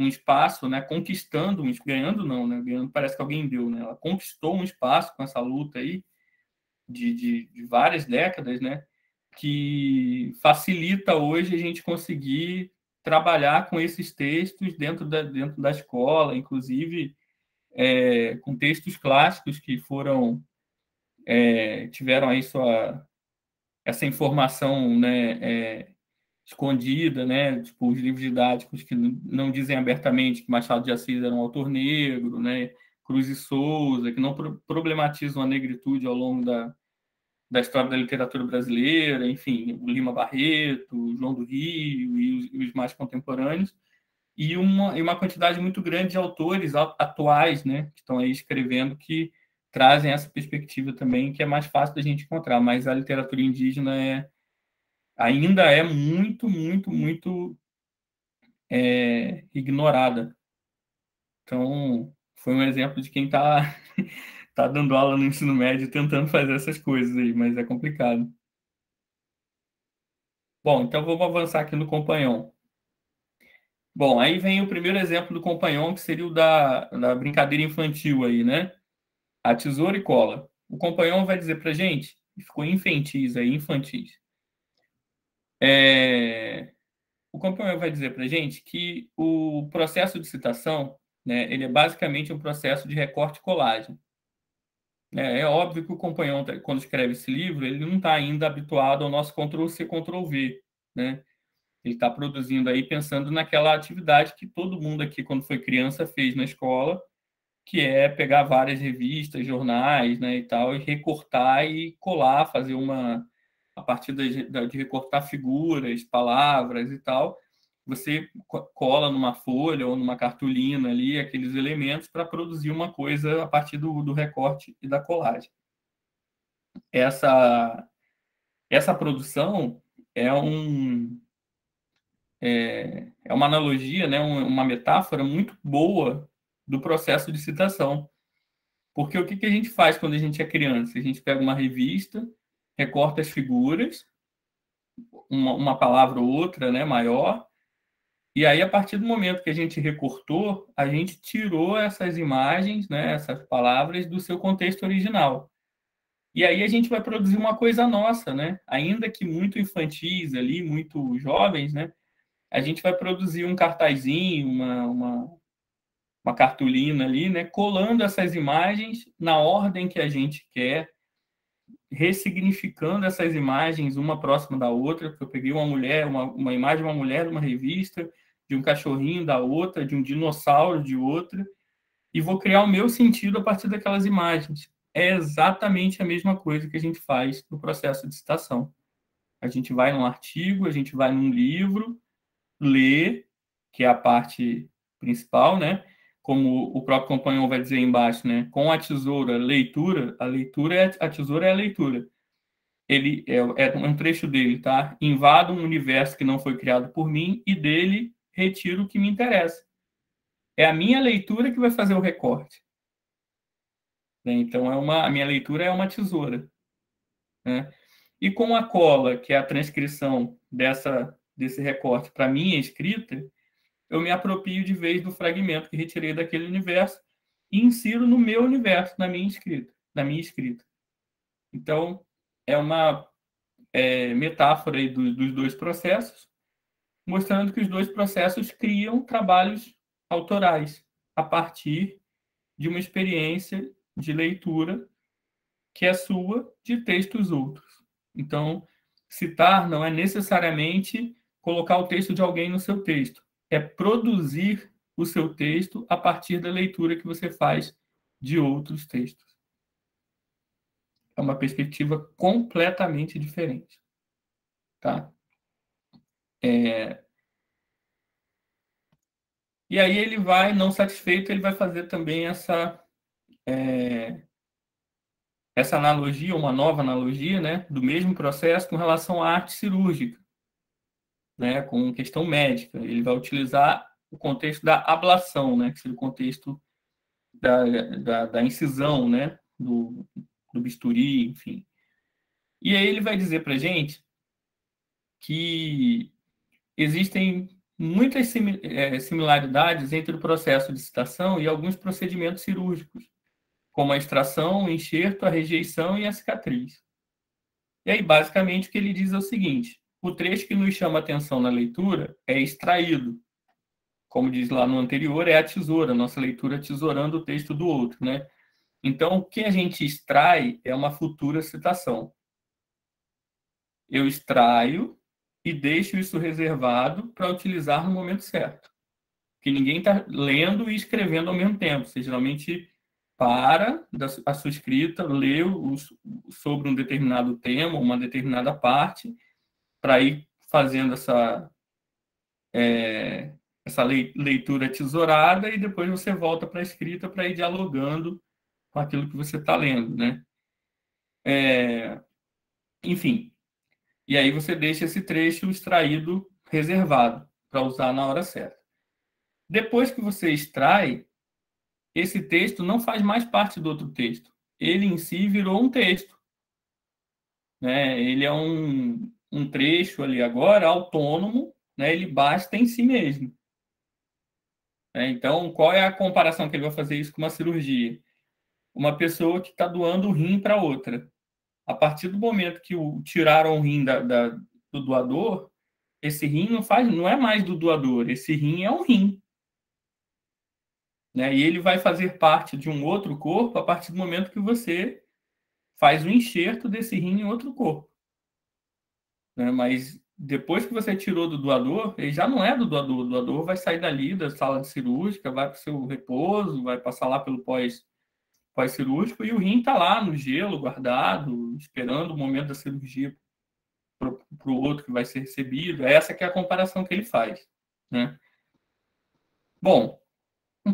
espaço, né, ganhando não, né, ganhando parece que alguém deu, né, ela conquistou um espaço com essa luta aí de várias décadas, né, que facilita hoje a gente conseguir trabalhar com esses textos dentro da escola, inclusive com textos clássicos que tiveram aí essa informação, né, escondida, né, tipo os livros didáticos que não dizem abertamente que Machado de Assis era um autor negro, né, Cruz e Souza, que não problematizam a negritude ao longo da história da literatura brasileira, enfim, o Lima Barreto, o João do Rio e os mais contemporâneos, e uma quantidade muito grande de autores atuais, né, que estão aí escrevendo, que trazem essa perspectiva também, que é mais fácil da gente encontrar, mas a literatura indígena ainda é muito, muito, muito ignorada. Então, foi um exemplo de quem está tá dando aula no ensino médio tentando fazer essas coisas aí, mas é complicado. Bom, então vamos avançar aqui no companhão. Bom, aí vem o primeiro exemplo do companhão, que seria o da brincadeira infantil aí, né? A tesoura e cola. O companhão vai dizer pra gente, ficou infantis aí, infantis. O companhão vai dizer pra gente que o processo de citação, né, ele é basicamente um processo de recorte e colagem. É óbvio que o companhão, quando escreve esse livro, ele não está ainda habituado ao nosso Ctrl+C, Ctrl+V, né? Ele está produzindo aí pensando naquela atividade que todo mundo aqui, quando foi criança, fez na escola, que é pegar várias revistas, jornais, né, e tal, e recortar e colar, fazer a partir de recortar figuras, palavras e tal, você cola numa folha ou numa cartolina ali aqueles elementos para produzir uma coisa a partir do recorte e da colagem. Essa, essa produção é é uma analogia, né, uma metáfora muito boa do processo de citação. Porque o que que a gente faz quando a gente é criança? A gente pega uma revista, recorta as figuras, uma palavra ou outra, né, maior, e aí, a partir do momento que a gente recortou, a gente tirou essas imagens, né, essas palavras, do seu contexto original. E aí a gente vai produzir uma coisa nossa, né? Ainda que muito infantis ali, muito jovens, né? A gente vai produzir um cartazinho, uma cartolina ali, né? Colando essas imagens na ordem que a gente quer, ressignificando essas imagens uma próxima da outra, porque eu peguei uma mulher, uma imagem de uma mulher de uma revista, de um cachorrinho da outra, de um dinossauro de outra, e vou criar o meu sentido a partir daquelas imagens. É exatamente a mesma coisa que a gente faz no processo de citação. A gente vai num artigo, a gente vai num livro, lê, que é a parte principal, né? Como o próprio companheiro vai dizer embaixo, né? Com a tesoura, leitura, a tesoura é a leitura. Ele é um trecho dele, tá? Invado um universo que não foi criado por mim e dele retiro o que me interessa. É a minha leitura que vai fazer o recorte, né? Então a minha leitura é uma tesoura, né? E com a cola, que é a transcrição desse recorte para minha escrita, eu me aproprio de vez do fragmento que retirei daquele universo e insiro no meu universo, na minha escrita. Então, é uma metáfora aí dos dois processos, mostrando que os dois processos criam trabalhos autorais a partir de uma experiência de leitura que é sua de textos outros. Então, citar não é necessariamente colocar o texto de alguém no seu texto, é produzir o seu texto a partir da leitura que você faz de outros textos. É uma perspectiva completamente diferente, tá? E aí ele vai, não satisfeito, ele vai fazer também essa analogia, uma nova analogia, né, do mesmo processo com relação à arte cirúrgica, né, com questão médica. Ele vai utilizar o contexto da ablação, né, que seria o contexto da incisão, né, do bisturi, enfim. E aí ele vai dizer para a gente que existem muitas similaridades entre o processo de citação e alguns procedimentos cirúrgicos, como a extração, o enxerto, a rejeição e a cicatriz. E aí, basicamente, o que ele diz é o seguinte: o trecho que nos chama a atenção na leitura é extraído. Como diz lá no anterior, é a tesoura, nossa leitura tesourando o texto do outro, né? Então, o que a gente extrai é uma futura citação. Eu extraio e deixo isso reservado para utilizar no momento certo. Que ninguém está lendo e escrevendo ao mesmo tempo. Você geralmente para a sua escrita, lê sobre um determinado tema, uma determinada parte, para ir fazendo essa leitura tesourada e depois você volta para a escrita para ir dialogando com aquilo que você está lendo, né? Enfim, e aí você deixa esse trecho extraído, reservado, para usar na hora certa. Depois que você extrai, esse texto não faz mais parte do outro texto. Ele em si virou um texto, né? Ele é um trecho ali agora autônomo, né? Ele basta em si mesmo. Então, qual é a comparação que ele vai fazer isso com uma cirurgia? Uma pessoa que está doando o rim para outra. A partir do momento que tiraram o rim do doador, esse rim não é mais do doador, esse rim é um rim. Né? E ele vai fazer parte de um outro corpo a partir do momento que você faz o enxerto desse rim em outro corpo. Né? Mas depois que você tirou do doador, ele já não é do doador. O doador vai sair dali da sala de cirúrgica, vai para o seu repouso, vai passar lá pelo pós-cirúrgico, e o rim está lá no gelo, guardado, esperando o momento da cirurgia para o outro que vai ser recebido. Essa que é a comparação que ele faz. Né? Bom,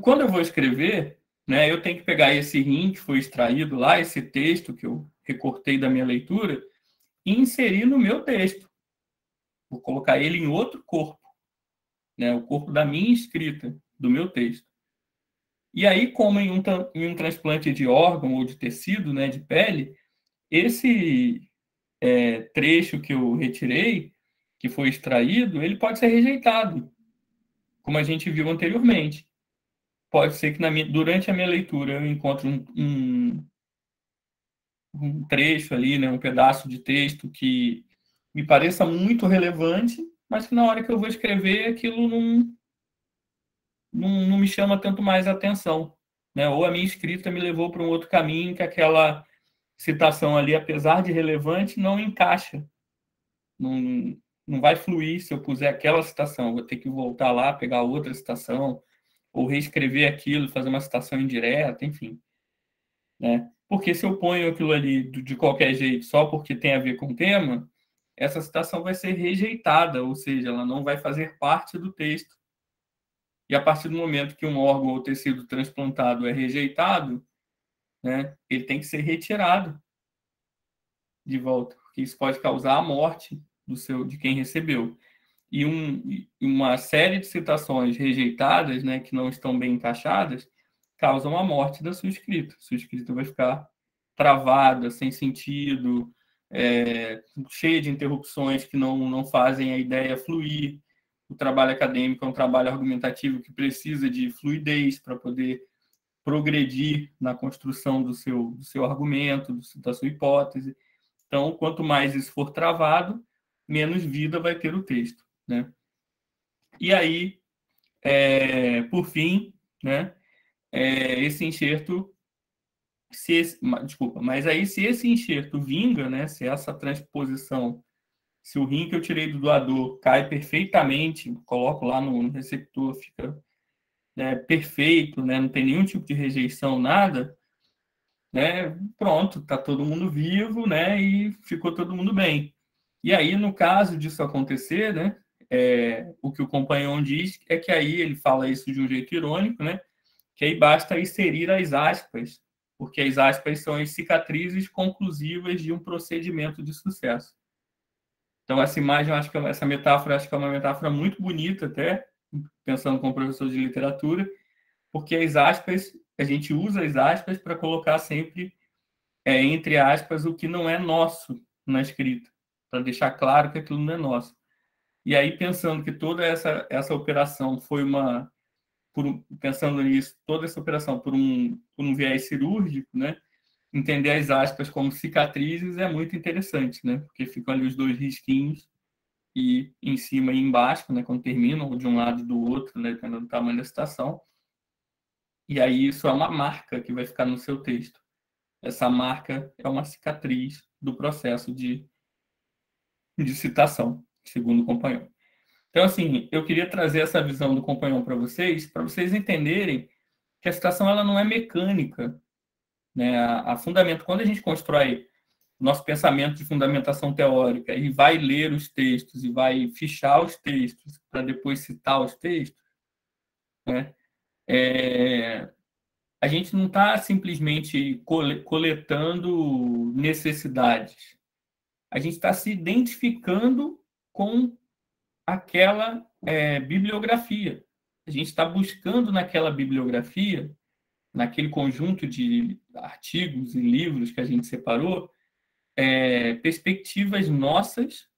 quando eu vou escrever, né, eu tenho que pegar esse rim que foi extraído lá, esse texto que eu recortei da minha leitura, e inserir no meu texto. Vou colocar ele em outro corpo, né, o corpo da minha escrita, do meu texto. E aí, como em um transplante de órgão ou de tecido, né, de pele, esse trecho que eu retirei, que foi extraído, ele pode ser rejeitado, como a gente viu anteriormente. Pode ser que durante a minha leitura eu encontre um trecho ali, né, um pedaço de texto que me pareça muito relevante, mas que na hora que eu vou escrever aquilo não me chama tanto mais atenção, né? Ou a minha escrita me levou para um outro caminho que aquela citação ali, apesar de relevante, não encaixa, não, não vai fluir se eu puser aquela citação. Eu vou ter que voltar lá, pegar outra citação, ou reescrever aquilo, fazer uma citação indireta, enfim, né? Porque se eu ponho aquilo ali de qualquer jeito, só porque tem a ver com o tema, essa citação vai ser rejeitada, ou seja, ela não vai fazer parte do texto. E a partir do momento que um órgão ou tecido transplantado é rejeitado, né, ele tem que ser retirado de volta, porque isso pode causar a morte de quem recebeu. E uma série de citações rejeitadas, né, que não estão bem encaixadas, causam a morte da sua escrita. Sua escrita vai ficar travada, sem sentido, cheia de interrupções que não fazem a ideia fluir. O trabalho acadêmico é um trabalho argumentativo que precisa de fluidez para poder progredir na construção do seu argumento, da sua hipótese. Então, quanto mais isso for travado, menos vida vai ter o texto, né? E aí, por fim, né, esse enxerto, desculpa, mas aí se esse enxerto vinga, né, se essa transposição, se o rim que eu tirei do doador cai perfeitamente, coloco lá no receptor, fica, né, perfeito, né, não tem nenhum tipo de rejeição, nada, né, pronto, tá todo mundo vivo, né, e ficou todo mundo bem. E aí, no caso disso acontecer, né, o que o companheiro diz é que aí ele fala isso de um jeito irônico, né, que aí basta inserir as aspas, porque as aspas são as cicatrizes conclusivas de um procedimento de sucesso. Então, essa imagem, essa metáfora, acho que é uma metáfora muito bonita até, pensando como professor de literatura, porque as aspas, a gente usa as aspas para colocar sempre, entre aspas, o que não é nosso na escrita, para deixar claro que aquilo não é nosso. E aí, pensando que toda essa operação foi pensando nisso, toda essa operação por um viés cirúrgico, né? Entender as aspas como cicatrizes é muito interessante, né? Porque ficam ali os dois risquinhos e em cima e embaixo, né? Quando terminam, de um lado e do outro, né? Dependendo do tamanho da citação. E aí isso é uma marca que vai ficar no seu texto. Essa marca é uma cicatriz do processo de citação, segundo o companheiro. Então, assim, eu queria trazer essa visão do companheiro para vocês entenderem que a citação ela não é mecânica, né? A fundamento, quando a gente constrói nosso pensamento de fundamentação teórica e vai ler os textos e vai fichar os textos para depois citar os textos, né? A gente não está simplesmente coletando necessidades. A gente está se identificando com aquela bibliografia. A gente está buscando naquela bibliografia, naquele conjunto de artigos e livros que a gente separou, perspectivas nossas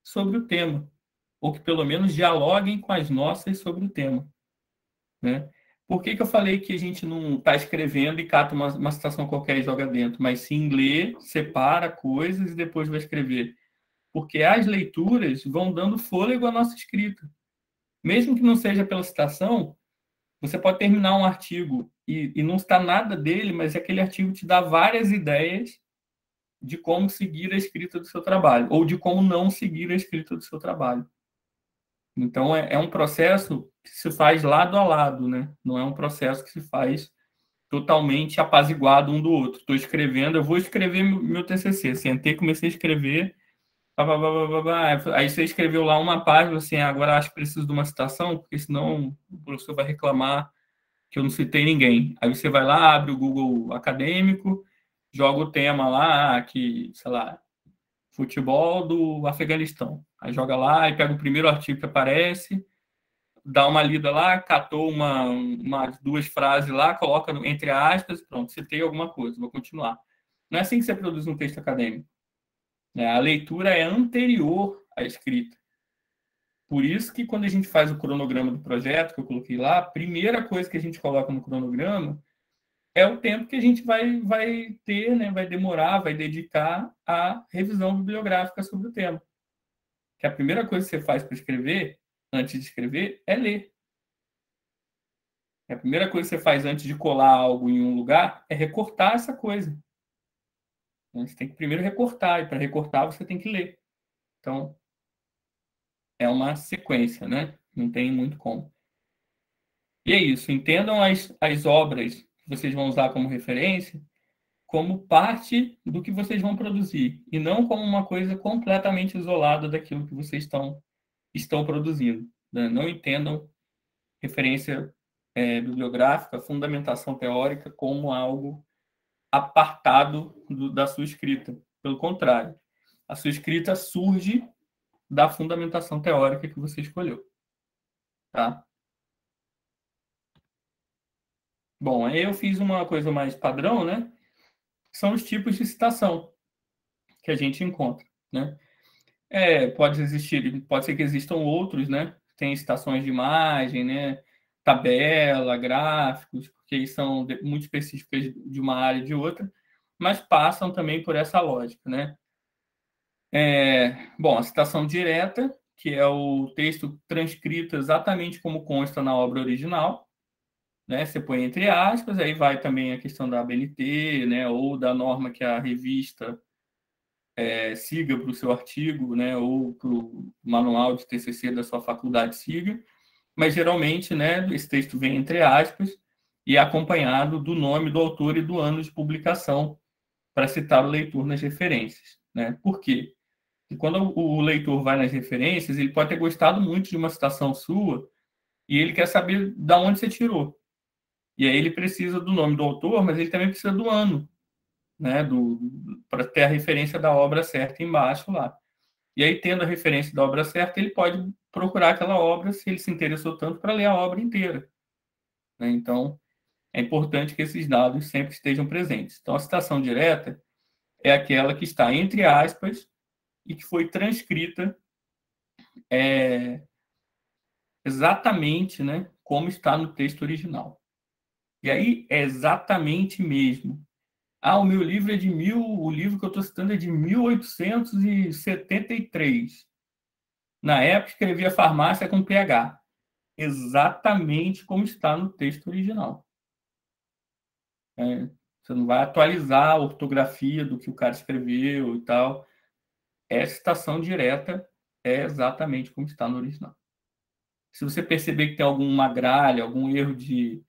sobre o tema, ou que pelo menos dialoguem com as nossas sobre o tema, né? Por que eu falei que a gente não está escrevendo e cata uma citação qualquer e joga dentro, mas sim lê, separa coisas e depois vai escrever? Porque as leituras vão dando fôlego à nossa escrita. Mesmo que não seja pela citação, você pode terminar um artigo e não está nada dele, mas aquele artigo te dá várias ideias de como seguir a escrita do seu trabalho, ou de como não seguir a escrita do seu trabalho. Então, é um processo que se faz lado a lado, né? Não é um processo que se faz totalmente apaziguado um do outro. Estou escrevendo, eu vou escrever meu TCC. Sentei, comecei a escrever, aí você escreveu lá uma página, assim, agora acho que preciso de uma citação, porque senão o professor vai reclamar que eu não citei ninguém. Aí você vai lá, abre o Google Acadêmico, joga o tema lá, que, sei lá, futebol do Afeganistão. Aí joga lá e pega o primeiro artigo que aparece, dá uma lida lá, catou duas frases lá, coloca entre aspas, pronto, citei alguma coisa, vou continuar. Não é assim que você produz um texto acadêmico, né? A leitura é anterior à escrita. Por isso que quando a gente faz o cronograma do projeto, que eu coloquei lá, a primeira coisa que a gente coloca no cronograma é o tempo que a gente vai ter, né, vai demorar, vai dedicar à revisão bibliográfica sobre o tema. Que a primeira coisa que você faz para escrever, antes de escrever, é ler. A primeira coisa que você faz antes de colar algo em um lugar é recortar essa coisa. Você tem que primeiro recortar, e para recortar você tem que ler. Então, é uma sequência, né? Não tem muito como. E é isso, entendam as obras que vocês vão usar como referência como parte do que vocês vão produzir, e não como uma coisa completamente isolada daquilo que vocês estão produzindo. Né? Não entendam referência bibliográfica, fundamentação teórica como algo apartado da sua escrita. Pelo contrário, a sua escrita surge da fundamentação teórica que você escolheu. Tá? Bom, aí eu fiz uma coisa mais padrão, né? São os tipos de citação que a gente encontra, né? Pode ser que existam outros, né? Tem citações de imagem, né? Tabela, gráficos, porque eles são muito específicas de uma área e de outra, mas passam também por essa lógica, né? Bom, a citação direta, que é o texto transcrito exatamente como consta na obra original, né? Você põe entre aspas, aí vai também a questão da ABNT, né? Ou da norma que a revista siga para o seu artigo, né? Ou para o manual de TCC da sua faculdade siga, mas geralmente, né? Esse texto vem entre aspas e é acompanhado do nome do autor e do ano de publicação para citar o leitor nas referências, né? Por quê? Porque quando o leitor vai nas referências, ele pode ter gostado muito de uma citação sua e ele quer saber de onde você tirou. E aí ele precisa do nome do autor, mas ele também precisa do ano, né? Para ter a referência da obra certa embaixo lá. E aí, tendo a referência da obra certa, ele pode procurar aquela obra se ele se interessou tanto para ler a obra inteira. Né? Então, é importante que esses dados sempre estejam presentes. Então, a citação direta é aquela que está entre aspas e que foi transcrita exatamente, né, como está no texto original. E aí é exatamente mesmo. O meu livro é o livro que eu estou citando é de 1873. Na época, escrevia farmácia com PH. Exatamente como está no texto original. Você não vai atualizar a ortografia do que o cara escreveu e tal. Essa citação direta é exatamente como está no original. Se você perceber que tem alguma gralha, algum erro de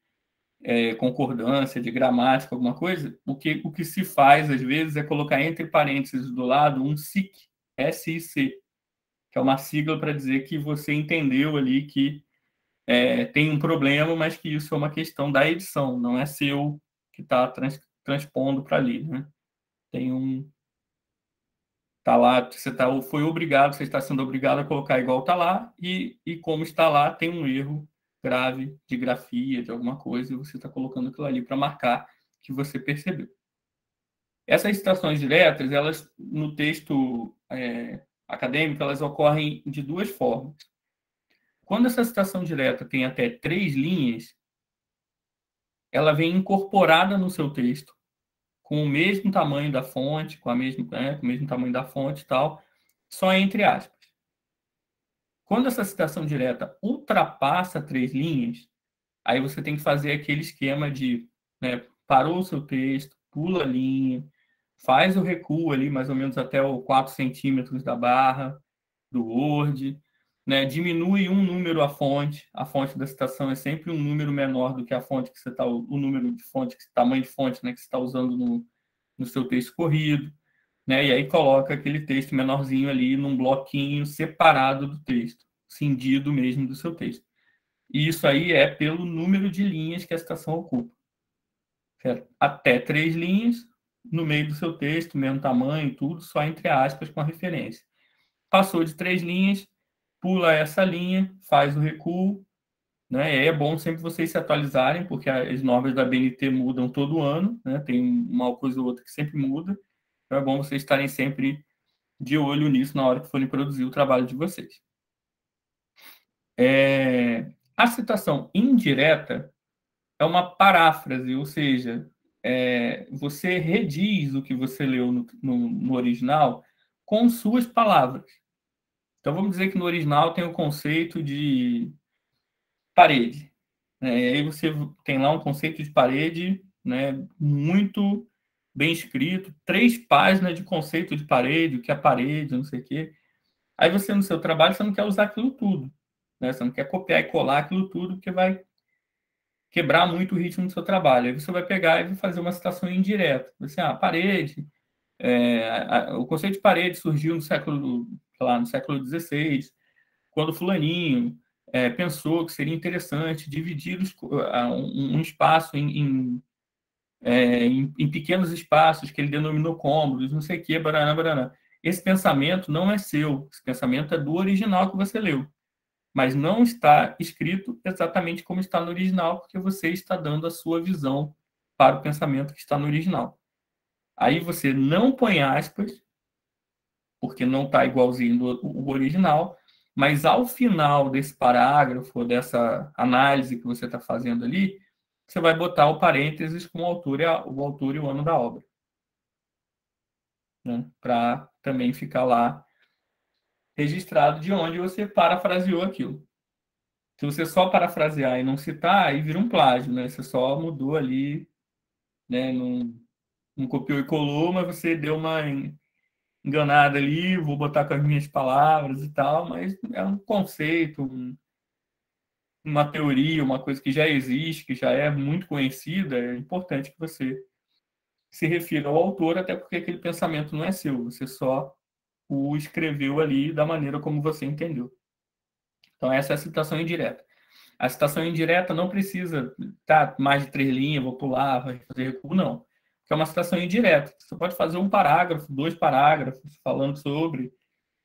concordância, de gramática, alguma coisa, o que se faz, às vezes, é colocar entre parênteses do lado um SIC, S-I-C, que é uma sigla para dizer que você entendeu ali que tem um problema, mas que isso é uma questão da edição, não é seu que está transpondo para ali, né? Tem um... Tá lá, foi obrigado, você está sendo obrigado a colocar igual está lá, e como está lá, tem um erro grave de grafia, de alguma coisa, e você está colocando aquilo ali para marcar que você percebeu. Essas citações diretas, elas, no texto acadêmico, elas ocorrem de duas formas. Quando essa citação direta tem até 3 linhas, ela vem incorporada no seu texto, com o mesmo tamanho da fonte, com o mesmo tamanho da fonte e tal, só entre aspas. Quando essa citação direta ultrapassa 3 linhas, aí você tem que fazer aquele esquema de parou o seu texto, pula a linha, faz o recuo ali mais ou menos até o 4 centímetros da barra do Word, diminui um número a fonte da citação é sempre um número menor do que a fonte que você está, o número de fonte, tamanho de fonte, que você está usando no seu texto corrido, e aí coloca aquele texto menorzinho ali num bloquinho separado do texto, cindido mesmo do seu texto. E isso aí é pelo número de linhas que a citação ocupa. Certo? Até 3 linhas no meio do seu texto, mesmo tamanho, tudo, só entre aspas com a referência. Passou de 3 linhas, pula essa linha, faz o recuo, E aí é bom sempre vocês se atualizarem, porque as normas da BNT mudam todo ano, Tem uma coisa ou outra que sempre muda. Então é bom vocês estarem sempre de olho nisso na hora que forem produzir o trabalho de vocês. A citação indireta é uma paráfrase, ou seja, você rediz o que você leu no original com suas palavras. Então, vamos dizer que no original tem o conceito de parede. E aí você tem lá um conceito de parede, né, muito bem escrito, 3 páginas de conceito de parede, o que é parede, não sei o quê. Aí você, no seu trabalho, você não quer usar aquilo tudo. Né? Você não quer copiar e colar aquilo tudo, porque vai quebrar muito o ritmo do seu trabalho. Aí você vai pegar e vai fazer uma citação indireta. Você, parede. O conceito de parede surgiu no século, sei lá, no século XVI, quando fulaninho pensou que seria interessante dividir um espaço em pequenos espaços que ele denominou cômodos, não sei o que, baraná, baraná. Esse pensamento não é seu, esse pensamento é do original que você leu, mas não está escrito exatamente como está no original, porque você está dando a sua visão para o pensamento que está no original. Aí você não põe aspas, porque não está igualzinho o original, mas ao final desse parágrafo, dessa análise que você está fazendo ali, você vai botar o parênteses com o autor e o ano da obra. Né? Para também ficar lá registrado de onde você parafraseou aquilo. Se você só parafrasear e não citar, aí vira um plágio, né? Você só mudou ali, né? Não copiou e colou, mas você deu uma enganada ali, vou botar com as minhas palavras e tal, mas é um conceito, uma teoria, uma coisa que já existe, que já é muito conhecida, é importante que você se refira ao autor, até porque aquele pensamento não é seu, você só o escreveu ali da maneira como você entendeu. Então, essa é a citação indireta. A citação indireta não precisa mais de 3 linhas, vou pular, vai fazer recuo, não. Porque é uma citação indireta. Você pode fazer um parágrafo, 2 parágrafos, falando sobre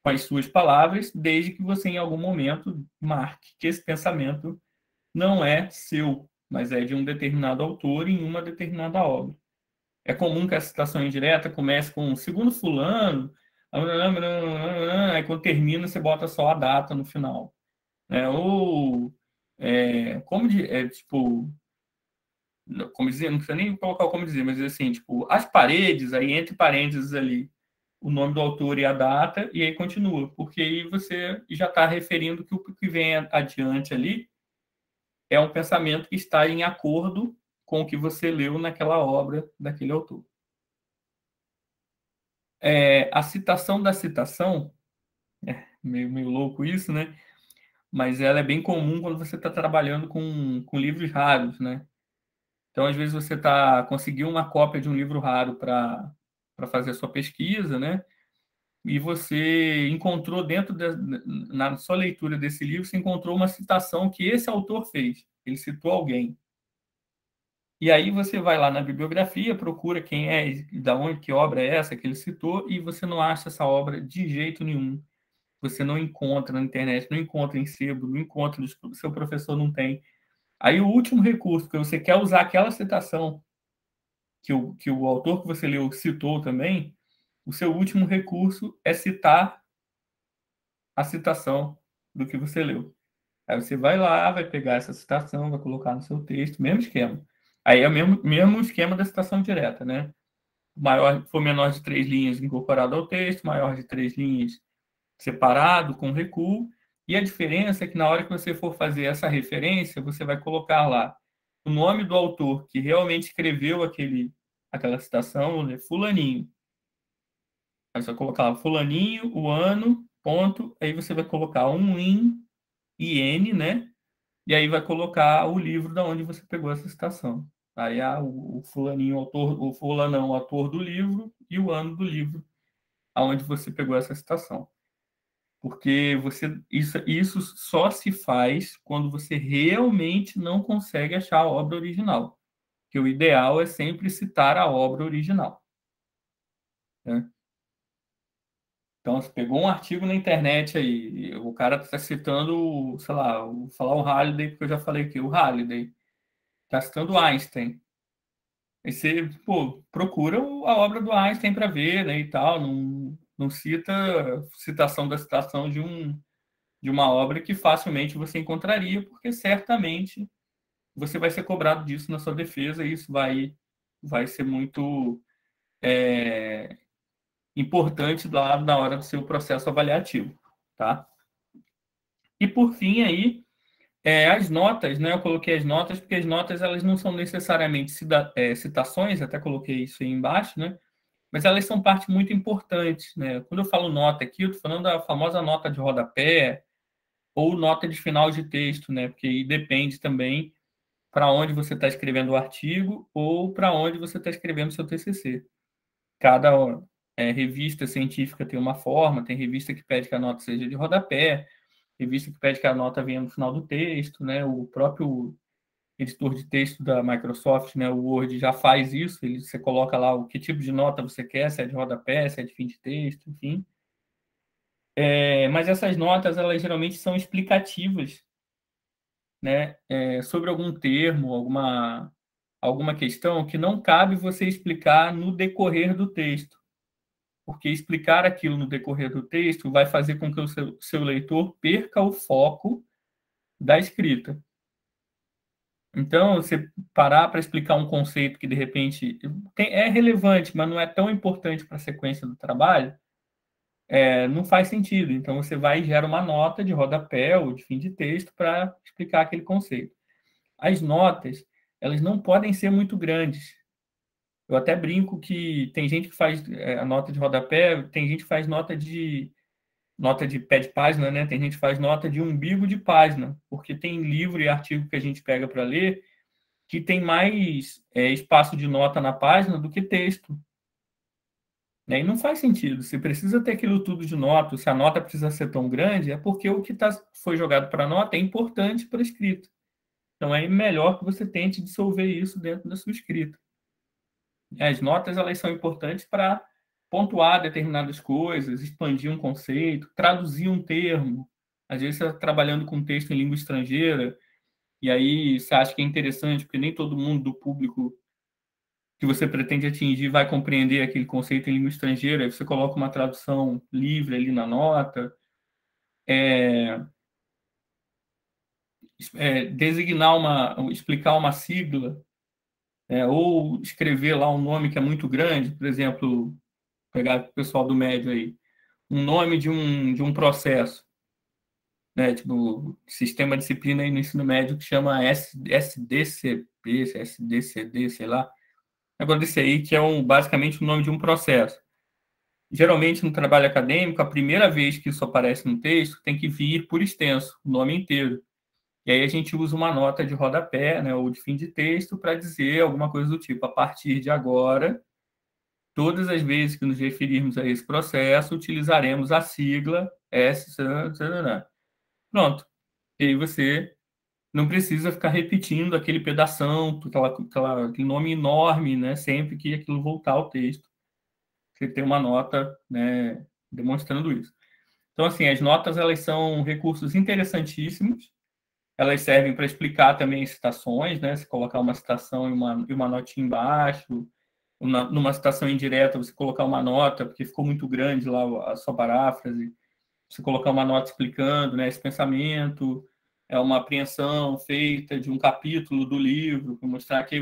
com as suas palavras, desde que você, em algum momento, marque que esse pensamento não é seu, mas é de um determinado autor em uma determinada obra. É comum que a citação indireta comece com segundo fulano, aí quando termina você bota só a data no final. Ou, tipo, como dizer, não precisa nem colocar como dizer, mas assim, tipo, as paredes, aí entre parênteses ali, o nome do autor e a data, e aí continua, porque aí você já está referindo que o que vem adiante ali é um pensamento que está em acordo com o que você leu naquela obra daquele autor. A citação da citação, meio louco isso, né? Mas ela é bem comum quando você está trabalhando com livros raros, né? Então, às vezes, você conseguiu uma cópia de um livro raro para fazer a sua pesquisa, né? E você encontrou na sua leitura desse livro, você encontrou uma citação que esse autor fez. Ele citou alguém. E aí você vai lá na bibliografia, procura quem é, da onde, que obra é essa que ele citou, e você não acha essa obra de jeito nenhum. Você não encontra na internet, não encontra em sebo, não encontra, o seu professor não tem. Aí o último recurso, que você quer usar aquela citação que o autor que você leu citou também, o seu último recurso é citar a citação do que você leu. Aí você vai lá, vai pegar essa citação, vai colocar no seu texto, mesmo esquema. Aí é o mesmo esquema da citação direta, né? Maior, for menor de 3 linhas incorporado ao texto, maior de 3 linhas separado, com recuo. E a diferença é que na hora que você for fazer essa referência, você vai colocar lá o nome do autor que realmente escreveu aquela citação, né? Fulaninho. Aí você vai colocar lá fulaninho, o ano, ponto. Aí você vai colocar um IN, né? E aí vai colocar o livro da onde você pegou essa citação. Aí o fulaninho, o fulanão, o autor do livro, e o ano do livro aonde você pegou essa citação. Porque isso só se faz quando você realmente não consegue achar a obra original. Porque o ideal é sempre citar a obra original. Né? Então, você pegou um artigo na internet aí, o cara está citando, sei lá, vou falar o Halliday, porque eu já falei aqui, o Halliday. Está citando Einstein. Aí você, procura a obra do Einstein para ver, né, e tal. Não cita citação da citação de uma obra que facilmente você encontraria, porque certamente você vai ser cobrado disso na sua defesa e isso vai vai ser muito importante lá na hora do seu processo avaliativo, tá? E por fim aí, as notas, né? Eu coloquei as notas porque as notas elas não são necessariamente citações, até coloquei isso aí embaixo, né? Mas elas são parte muito importante, né? Quando eu falo nota aqui, eu estou falando da famosa nota de rodapé ou nota de final de texto, né? Porque aí depende também para onde você está escrevendo o artigo ou para onde você está escrevendo o seu TCC. Cada revista científica tem uma forma, tem revista que pede que a nota seja de rodapé, revista que pede que a nota venha no final do texto, né? O próprio editor de texto da Microsoft, né, o Word, já faz isso, você coloca lá o que tipo de nota você quer, se é de rodapé, se é de fim de texto, enfim. Mas essas notas, elas geralmente são explicativas, né, sobre algum termo, alguma questão que não cabe você explicar no decorrer do texto, porque explicar aquilo no decorrer do texto vai fazer com que o seu leitor perca o foco da escrita. Então, você parar para explicar um conceito que, de repente, é relevante, mas não é tão importante para a sequência do trabalho, não faz sentido. Então, você vai e gera uma nota de rodapé ou de fim de texto para explicar aquele conceito. As notas, elas não podem ser muito grandes. Eu até brinco que tem gente que faz a nota de rodapé, tem gente que faz nota de pé de página, né? Tem gente que faz nota de umbigo de página, porque tem livro e artigo que a gente pega para ler que tem mais espaço de nota na página do que texto. Né? E não faz sentido. Você precisa ter aquilo tudo de nota. Se a nota precisa ser tão grande, é porque o que foi jogado para a nota é importante para a escrita. Então, é melhor que você tente dissolver isso dentro da sua escrita. As notas, elas são importantes para pontuar determinadas coisas, expandir um conceito, traduzir um termo. Às vezes, você está trabalhando com um texto em língua estrangeira, e aí você acha que é interessante, porque nem todo mundo do público que você pretende atingir vai compreender aquele conceito em língua estrangeira, aí você coloca uma tradução livre ali na nota, explicar uma sigla, ou escrever lá um nome que é muito grande, por exemplo, pegar o pessoal do médio aí, um nome de um processo, né, tipo, sistema disciplina aí no ensino médio que chama SDCP, SDCD, sei lá, agora desse aí que é basicamente o nome de um processo. Geralmente, no trabalho acadêmico, a primeira vez que isso aparece no texto tem que vir por extenso, o nome inteiro. E aí a gente usa uma nota de rodapé, né, ou de fim de texto, para dizer alguma coisa do tipo: a partir de agora, todas as vezes que nos referirmos a esse processo, utilizaremos a sigla S. Pronto. E aí você não precisa ficar repetindo aquele pedação, aquele nome enorme, né, sempre que aquilo voltar ao texto. Você tem uma nota, né, demonstrando isso. Então, assim, as notas, elas são recursos interessantíssimos, elas servem para explicar também citações, né, você colocar uma citação e uma notinha embaixo, numa citação indireta, você colocar uma nota, porque ficou muito grande lá a sua paráfrase, você colocar uma nota explicando, né, esse pensamento, é uma apreensão feita de um capítulo do livro, para mostrar que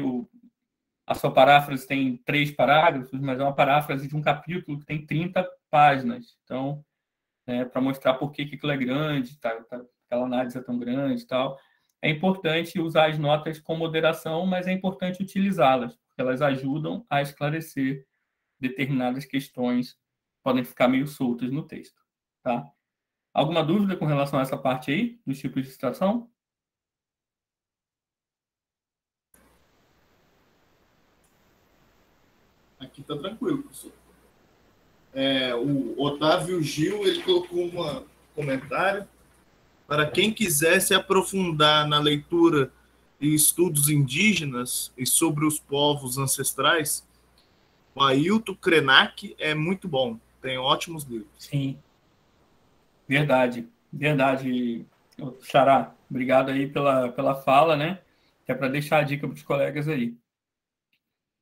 a sua paráfrase tem 3 parágrafos, mas é uma paráfrase de um capítulo que tem 30 páginas. Então, para mostrar por que aquilo é grande, aquela análise é tão grande e tal. É importante usar as notas com moderação, mas é importante utilizá-las, porque elas ajudam a esclarecer determinadas questões que podem ficar meio soltas no texto. Tá? Alguma dúvida com relação a essa parte aí, dos tipos de citação?
Aqui está tranquilo, professor. O Otávio Gil, ele colocou um comentário: para quem quiser se aprofundar na leitura e estudos indígenas e sobre os povos ancestrais, o Ailton Krenak é muito bom, tem ótimos livros.
Sim, verdade, Xará. Obrigado aí pela fala, né? Que é para deixar a dica para os colegas aí.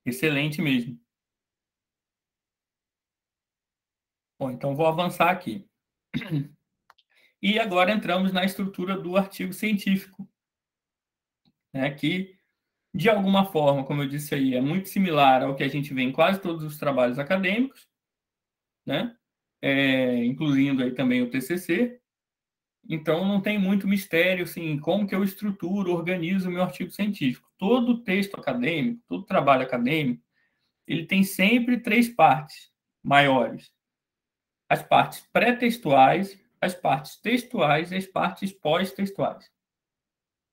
Excelente mesmo. Bom, então vou avançar aqui. E agora entramos na estrutura do artigo científico, né, que de alguma forma, como eu disse aí, é muito similar ao que a gente vê em quase todos os trabalhos acadêmicos, né? Incluindo aí também o TCC. Então, não tem muito mistério, assim, como que eu estruturo, organizo o meu artigo científico. Todo texto acadêmico, todo trabalho acadêmico, ele tem sempre três partes maiores. As partes pré-textuais, as partes textuais e as partes pós-textuais.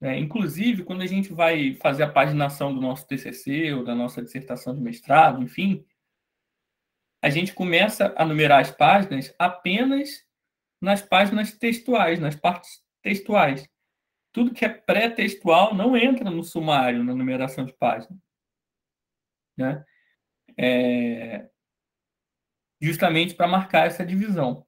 Inclusive, quando a gente vai fazer a paginação do nosso TCC ou da nossa dissertação de mestrado, enfim, a gente começa a numerar as páginas apenas nas páginas textuais, nas partes textuais. Tudo que é pré-textual não entra no sumário, na numeração de página, né? Justamente para marcar essa divisão,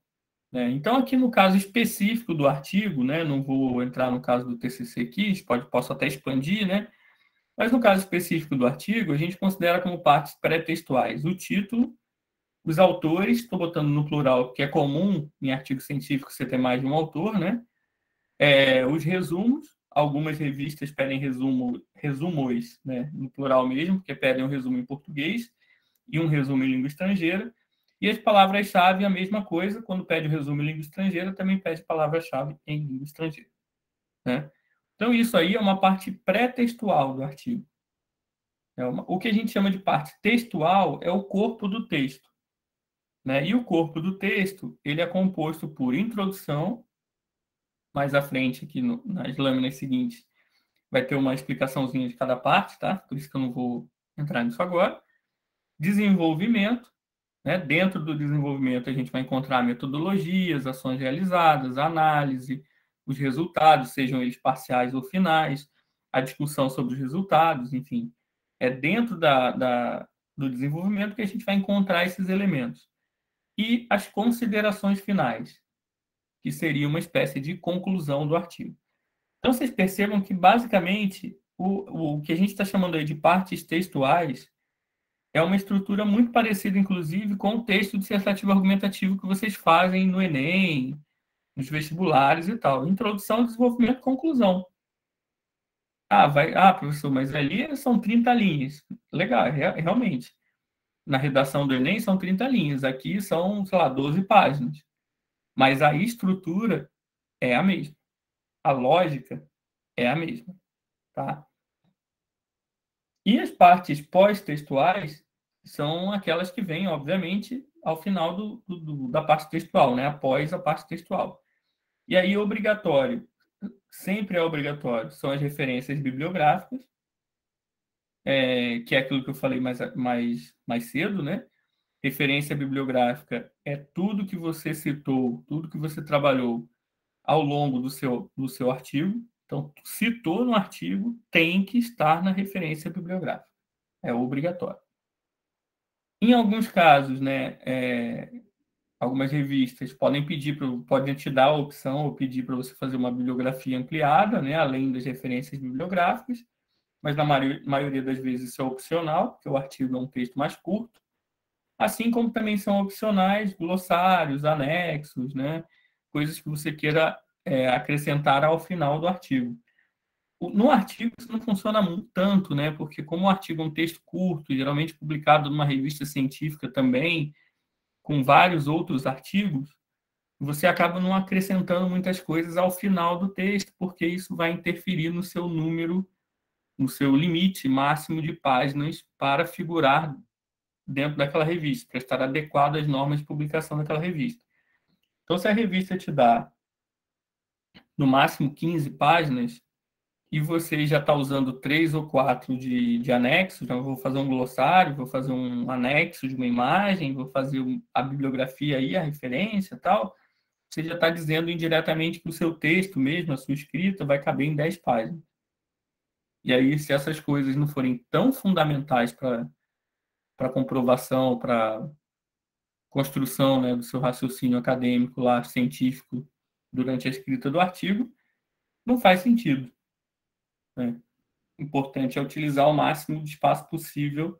né? Então, aqui no caso específico do artigo, né, não vou entrar no caso do TCC aqui, posso até expandir, né? Mas no caso específico do artigo, a gente considera como partes pré-textuais o título, os autores, estou botando no plural, que é comum em artigo científico você ter mais de um autor, né? Os resumos, algumas revistas pedem resumos, né? No plural mesmo, porque pedem um resumo em português e um resumo em língua estrangeira. E as palavras-chave, a mesma coisa, quando pede o resumo em língua estrangeira, também pede palavra-chave em língua estrangeira, né? Então, isso aí é uma parte pré-textual do artigo. O que a gente chama de parte textual é o corpo do texto, né? E o corpo do texto, ele é composto por introdução, mais à frente aqui nas lâminas seguintes, vai ter uma explicaçãozinha de cada parte, tá? Por isso que eu não vou entrar nisso agora. Desenvolvimento, né? Dentro do desenvolvimento a gente vai encontrar metodologias, ações realizadas, análise, os resultados, sejam eles parciais ou finais, a discussão sobre os resultados, enfim. É dentro do desenvolvimento que a gente vai encontrar esses elementos. E as considerações finais, que seria uma espécie de conclusão do artigo. Então, vocês percebam que, basicamente, o que a gente está chamando aí de partes textuais é uma estrutura muito parecida, inclusive, com o texto dissertativo argumentativo que vocês fazem no Enem, nos vestibulares e tal. Introdução, desenvolvimento, conclusão. Professor, mas ali são 30 linhas. Legal, realmente. Na redação do Enem são 30 linhas. Aqui são, sei lá, 12 páginas. Mas a estrutura é a mesma. A lógica é a mesma, tá? E as partes pós-textuais são aquelas que vêm, obviamente, ao final da parte textual, né? Após a parte textual. E aí, obrigatório, sempre é obrigatório, são as referências bibliográficas, que é aquilo que eu falei mais cedo, né? Referência bibliográfica é tudo que você citou, tudo que você trabalhou ao longo do seu artigo. Então, citou no artigo, tem que estar na referência bibliográfica. É obrigatório. Em alguns casos, né, algumas revistas podem te dar a opção ou pedir para você fazer uma bibliografia ampliada, né, além das referências bibliográficas, mas na maioria das vezes isso é opcional, porque o artigo é um texto mais curto, assim como também são opcionais glossários, anexos, né, coisas que você queira acrescentar ao final do artigo. No artigo isso não funciona muito tanto, né? Porque como o artigo é um texto curto, geralmente publicado numa revista científica também, com vários outros artigos, você acaba não acrescentando muitas coisas ao final do texto, porque isso vai interferir no seu número, no seu limite máximo de páginas para figurar dentro daquela revista, para estar adequado às normas de publicação daquela revista. Então, se a revista te dá no máximo 15 páginas, e você já está usando 3 ou 4 de anexos, então eu vou fazer um glossário, vou fazer um anexo de uma imagem, vou fazer a bibliografia aí, a referência e tal, você já está dizendo indiretamente que o seu texto mesmo, a sua escrita, vai caber em 10 páginas. E aí, se essas coisas não forem tão fundamentais para comprovação, para construção, né, do seu raciocínio acadêmico lá, científico, durante a escrita do artigo, não faz sentido, né? Importante é utilizar o máximo de espaço possível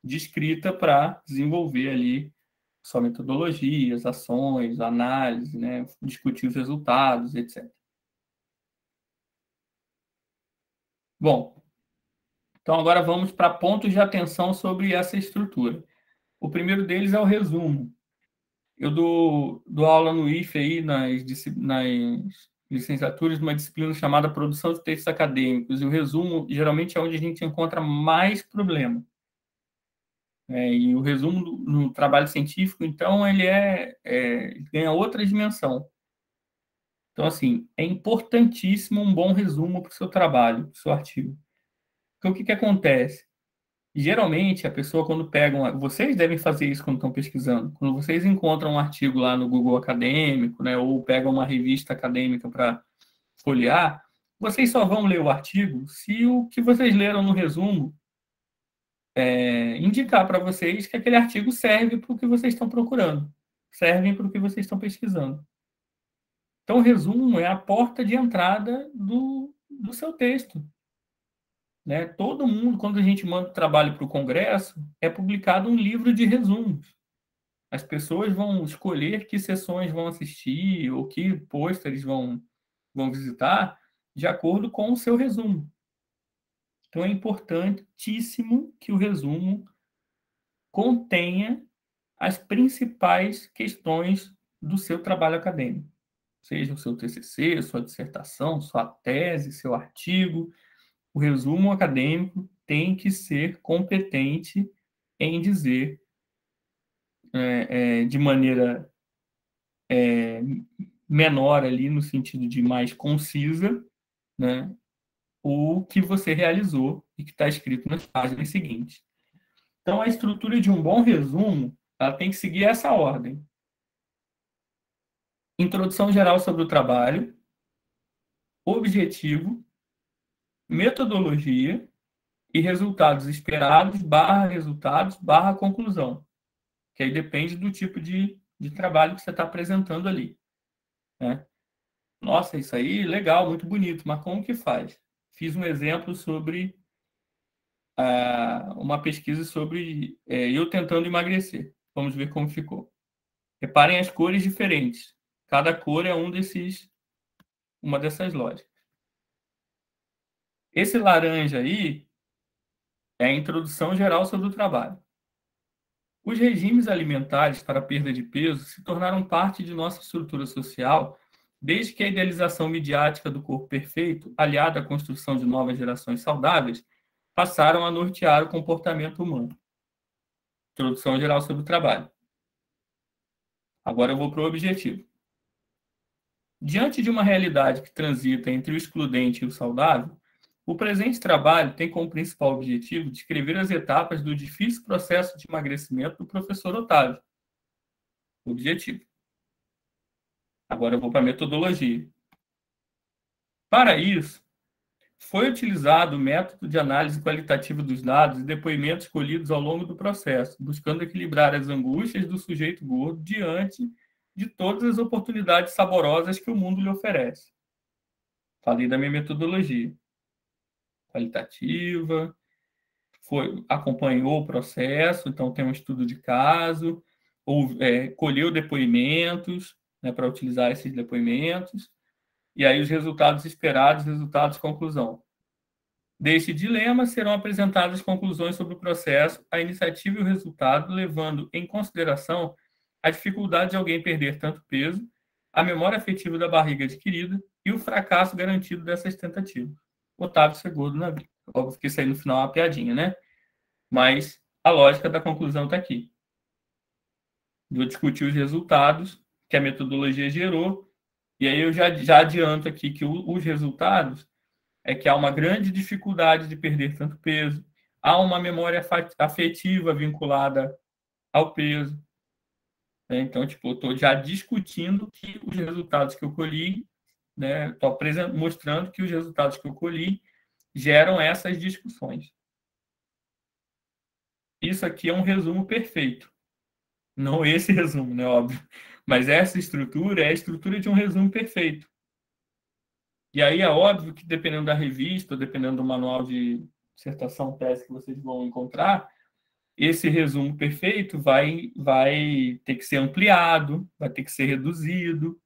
de escrita para desenvolver ali sua metodologia, as ações, a análise, né, discutir os resultados, etc. Bom, Então, agora vamos para pontos de atenção sobre essa estrutura. O primeiro deles é o resumo. Eu dou aula no IFE aí, nas licenciaturas, de uma disciplina chamada Produção de Textos Acadêmicos, e o resumo, geralmente, é onde a gente encontra mais problema. E o resumo no trabalho científico, então, ele ganha outra dimensão. Então, assim, é importantíssimo um bom resumo para o seu trabalho, para o seu artigo. Porque o que acontece? Geralmente, a pessoa, quando pega... Vocês devem fazer isso quando estão pesquisando. Quando vocês encontram um artigo lá no Google Acadêmico, né, ou pegam uma revista acadêmica para folhear, vocês só vão ler o artigo se o que vocês leram no resumo indicar para vocês que aquele artigo serve para o que vocês estão procurando, serve para o que vocês estão pesquisando. Então, o resumo é a porta de entrada do seu texto. Né? Todo mundo, quando a gente manda o trabalho para o Congresso, é publicado um livro de resumos. As pessoas vão escolher que sessões vão assistir ou que pôsteres vão visitar de acordo com o seu resumo. Então, é importantíssimo que o resumo contenha as principais questões do seu trabalho acadêmico. Seja o seu TCC, sua dissertação, sua tese, seu artigo. O resumo acadêmico tem que ser competente em dizer de maneira menor ali, no sentido de mais concisa, né, o que você realizou e que está escrito nas páginas seguintes. Então, a estrutura de um bom resumo, ela tem que seguir essa ordem. Introdução geral sobre o trabalho, objetivo, metodologia e resultados esperados, resultados, conclusão. Que aí depende do tipo de trabalho que você está apresentando ali. Né? Nossa, isso aí, legal, muito bonito, mas como que faz? Fiz um exemplo sobre uma pesquisa sobre eu tentando emagrecer. Vamos ver como ficou. Reparem as cores diferentes. Cada cor é uma dessas lógicas. Esse laranja aí é a introdução geral sobre o trabalho. Os regimes alimentares para perda de peso se tornaram parte de nossa estrutura social desde que a idealização midiática do corpo perfeito, aliada à construção de novas gerações saudáveis, passaram a nortear o comportamento humano. Introdução geral sobre o trabalho. Agora eu vou para o objetivo. Diante de uma realidade que transita entre o excludente e o saudável, o presente trabalho tem como principal objetivo descrever as etapas do difícil processo de emagrecimento do professor Otávio. Objetivo. Agora eu vou para a metodologia. Para isso, foi utilizado o método de análise qualitativa dos dados e depoimentos colhidos ao longo do processo, buscando equilibrar as angústias do sujeito gordo diante de todas as oportunidades saborosas que o mundo lhe oferece. Falei da minha metodologia qualitativa, acompanhou o processo, então tem um estudo de caso, colheu depoimentos, né, para utilizar esses depoimentos, e aí os resultados esperados, resultados de conclusão. Deste dilema serão apresentadas conclusões sobre o processo, a iniciativa e o resultado, levando em consideração a dificuldade de alguém perder tanto peso, a memória afetiva da barriga adquirida e o fracasso garantido dessas tentativas. Otávio ser gordo na vida. Óbvio que isso aí no final é uma piadinha, né? Mas a lógica da conclusão está aqui. Vou discutir os resultados que a metodologia gerou, e aí eu já adianto aqui que os resultados é que há uma grande dificuldade de perder tanto peso, há uma memória afetiva vinculada ao peso. Né? Então, eu estou já discutindo que os resultados que eu colhi, né, estou mostrando que os resultados que eu colhi geram essas discussões. Isso aqui é um resumo perfeito. Não esse resumo, né, óbvio. Mas essa estrutura é a estrutura de um resumo perfeito. E aí é óbvio que, dependendo da revista, dependendo do manual de dissertação, tese que vocês vão encontrar, esse resumo perfeito vai ter que ser ampliado, vai ter que ser reduzido,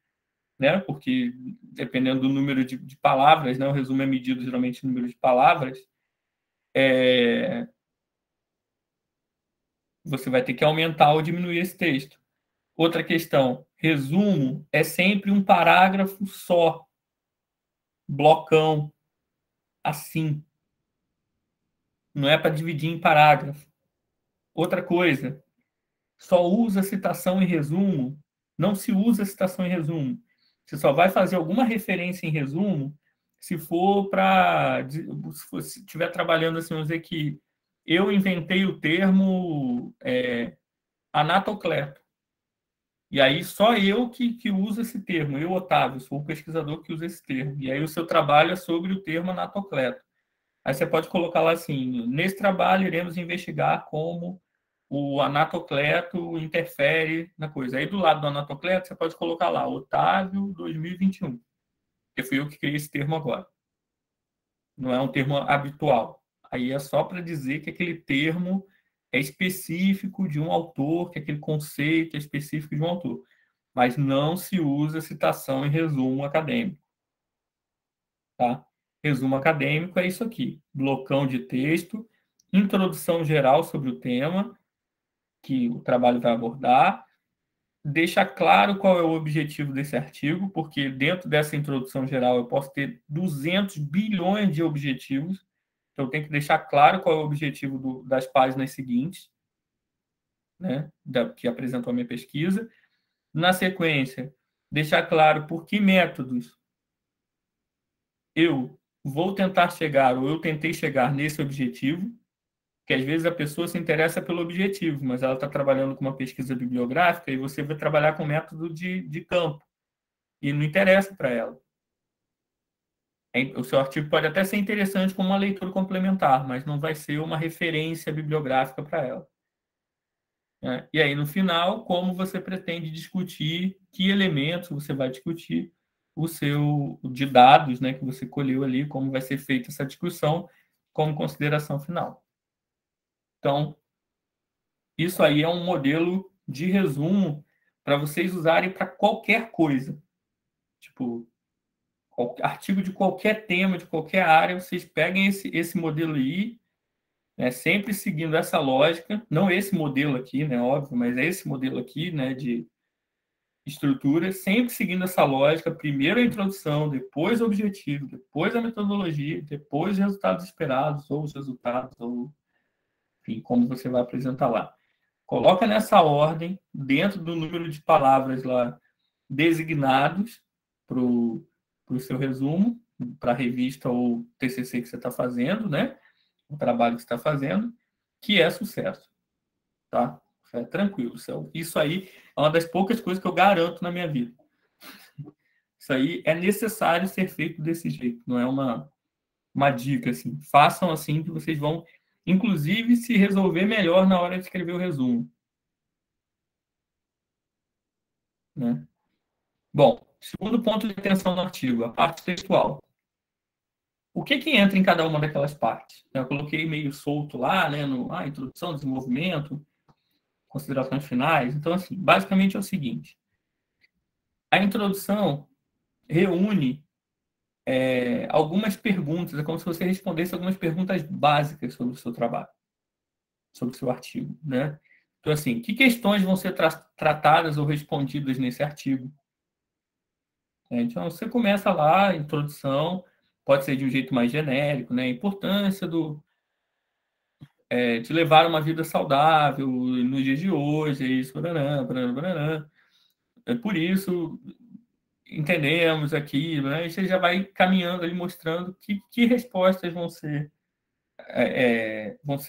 né? Porque, dependendo do número de palavras, né, o resumo é medido geralmente no número de palavras, você vai ter que aumentar ou diminuir esse texto. Outra questão, resumo é sempre um parágrafo só, blocão, assim. Não é para dividir em parágrafo. Outra coisa, só usa citação em resumo, não se usa citação em resumo. Você só vai fazer alguma referência em resumo se for para... Se estiver trabalhando assim, vamos dizer que eu inventei o termo anatocleto. E aí só eu que uso esse termo, eu, Otávio, sou o pesquisador que usa esse termo. E aí o seu trabalho é sobre o termo anatocleto. Aí você pode colocar lá assim, nesse trabalho iremos investigar como o anatocleto interfere na coisa. Aí do lado do anatocleto você pode colocar lá, Otávio 2021, que fui eu que criei esse termo agora. Não é um termo habitual. Aí é só para dizer que aquele termo é específico de um autor, que aquele conceito é específico de um autor. Mas não se usa citação em resumo acadêmico. Tá? Resumo acadêmico é isso aqui: blocão de texto, introdução geral sobre o tema que o trabalho vai abordar, deixa claro qual é o objetivo desse artigo, porque dentro dessa introdução geral eu posso ter 200 bilhões de objetivos, então eu tenho que deixar claro qual é o objetivo das páginas seguintes, né, que apresentou a minha pesquisa. Na sequência, deixar claro por que métodos eu vou tentar chegar, ou eu tentei chegar nesse objetivo, que às vezes a pessoa se interessa pelo objetivo, mas ela está trabalhando com uma pesquisa bibliográfica e você vai trabalhar com método de campo, e não interessa para ela. O seu artigo pode até ser interessante como uma leitura complementar, mas não vai ser uma referência bibliográfica para ela. E aí, no final, como você pretende discutir, que elementos você vai discutir o seu de dados, né, que você colheu ali, como vai ser feita essa discussão como consideração final. Então, isso aí é um modelo de resumo para vocês usarem para qualquer coisa. Tipo, artigo de qualquer tema, de qualquer área, vocês peguem esse modelo aí, né, sempre seguindo essa lógica, não esse modelo aqui, né, óbvio, mas é esse modelo aqui, né, de estrutura, sempre seguindo essa lógica, primeiro a introdução, depois o objetivo, depois a metodologia, depois os resultados esperados, ou os resultados, ou, enfim, como você vai apresentar lá. Coloca nessa ordem, dentro do número de palavras lá designados para o seu resumo, para a revista ou TCC que você está fazendo, né? O trabalho que você está fazendo, que é sucesso, tá? É tranquilo. Isso aí é uma das poucas coisas que eu garanto na minha vida. Isso aí é necessário ser feito desse jeito, não é uma dica, assim. Façam assim que vocês vão, inclusive, se resolver melhor na hora de escrever o resumo. Né? Bom, segundo ponto de atenção no artigo, a parte textual. O que entra em cada uma daquelas partes? Eu coloquei meio solto lá, né, introdução, desenvolvimento, considerações finais. Então, assim, basicamente é o seguinte: a introdução reúne algumas perguntas, é como se você respondesse algumas perguntas básicas sobre o seu trabalho, sobre o seu artigo, né? Então, assim, que questões vão ser tratadas ou respondidas nesse artigo? Então, você começa lá, a introdução, pode ser de um jeito mais genérico, né? A importância de levar uma vida saudável nos dias de hoje, é isso, barará, barará, barará. Por isso, entendemos aqui, né? E você já vai caminhando ali, mostrando que respostas vão ser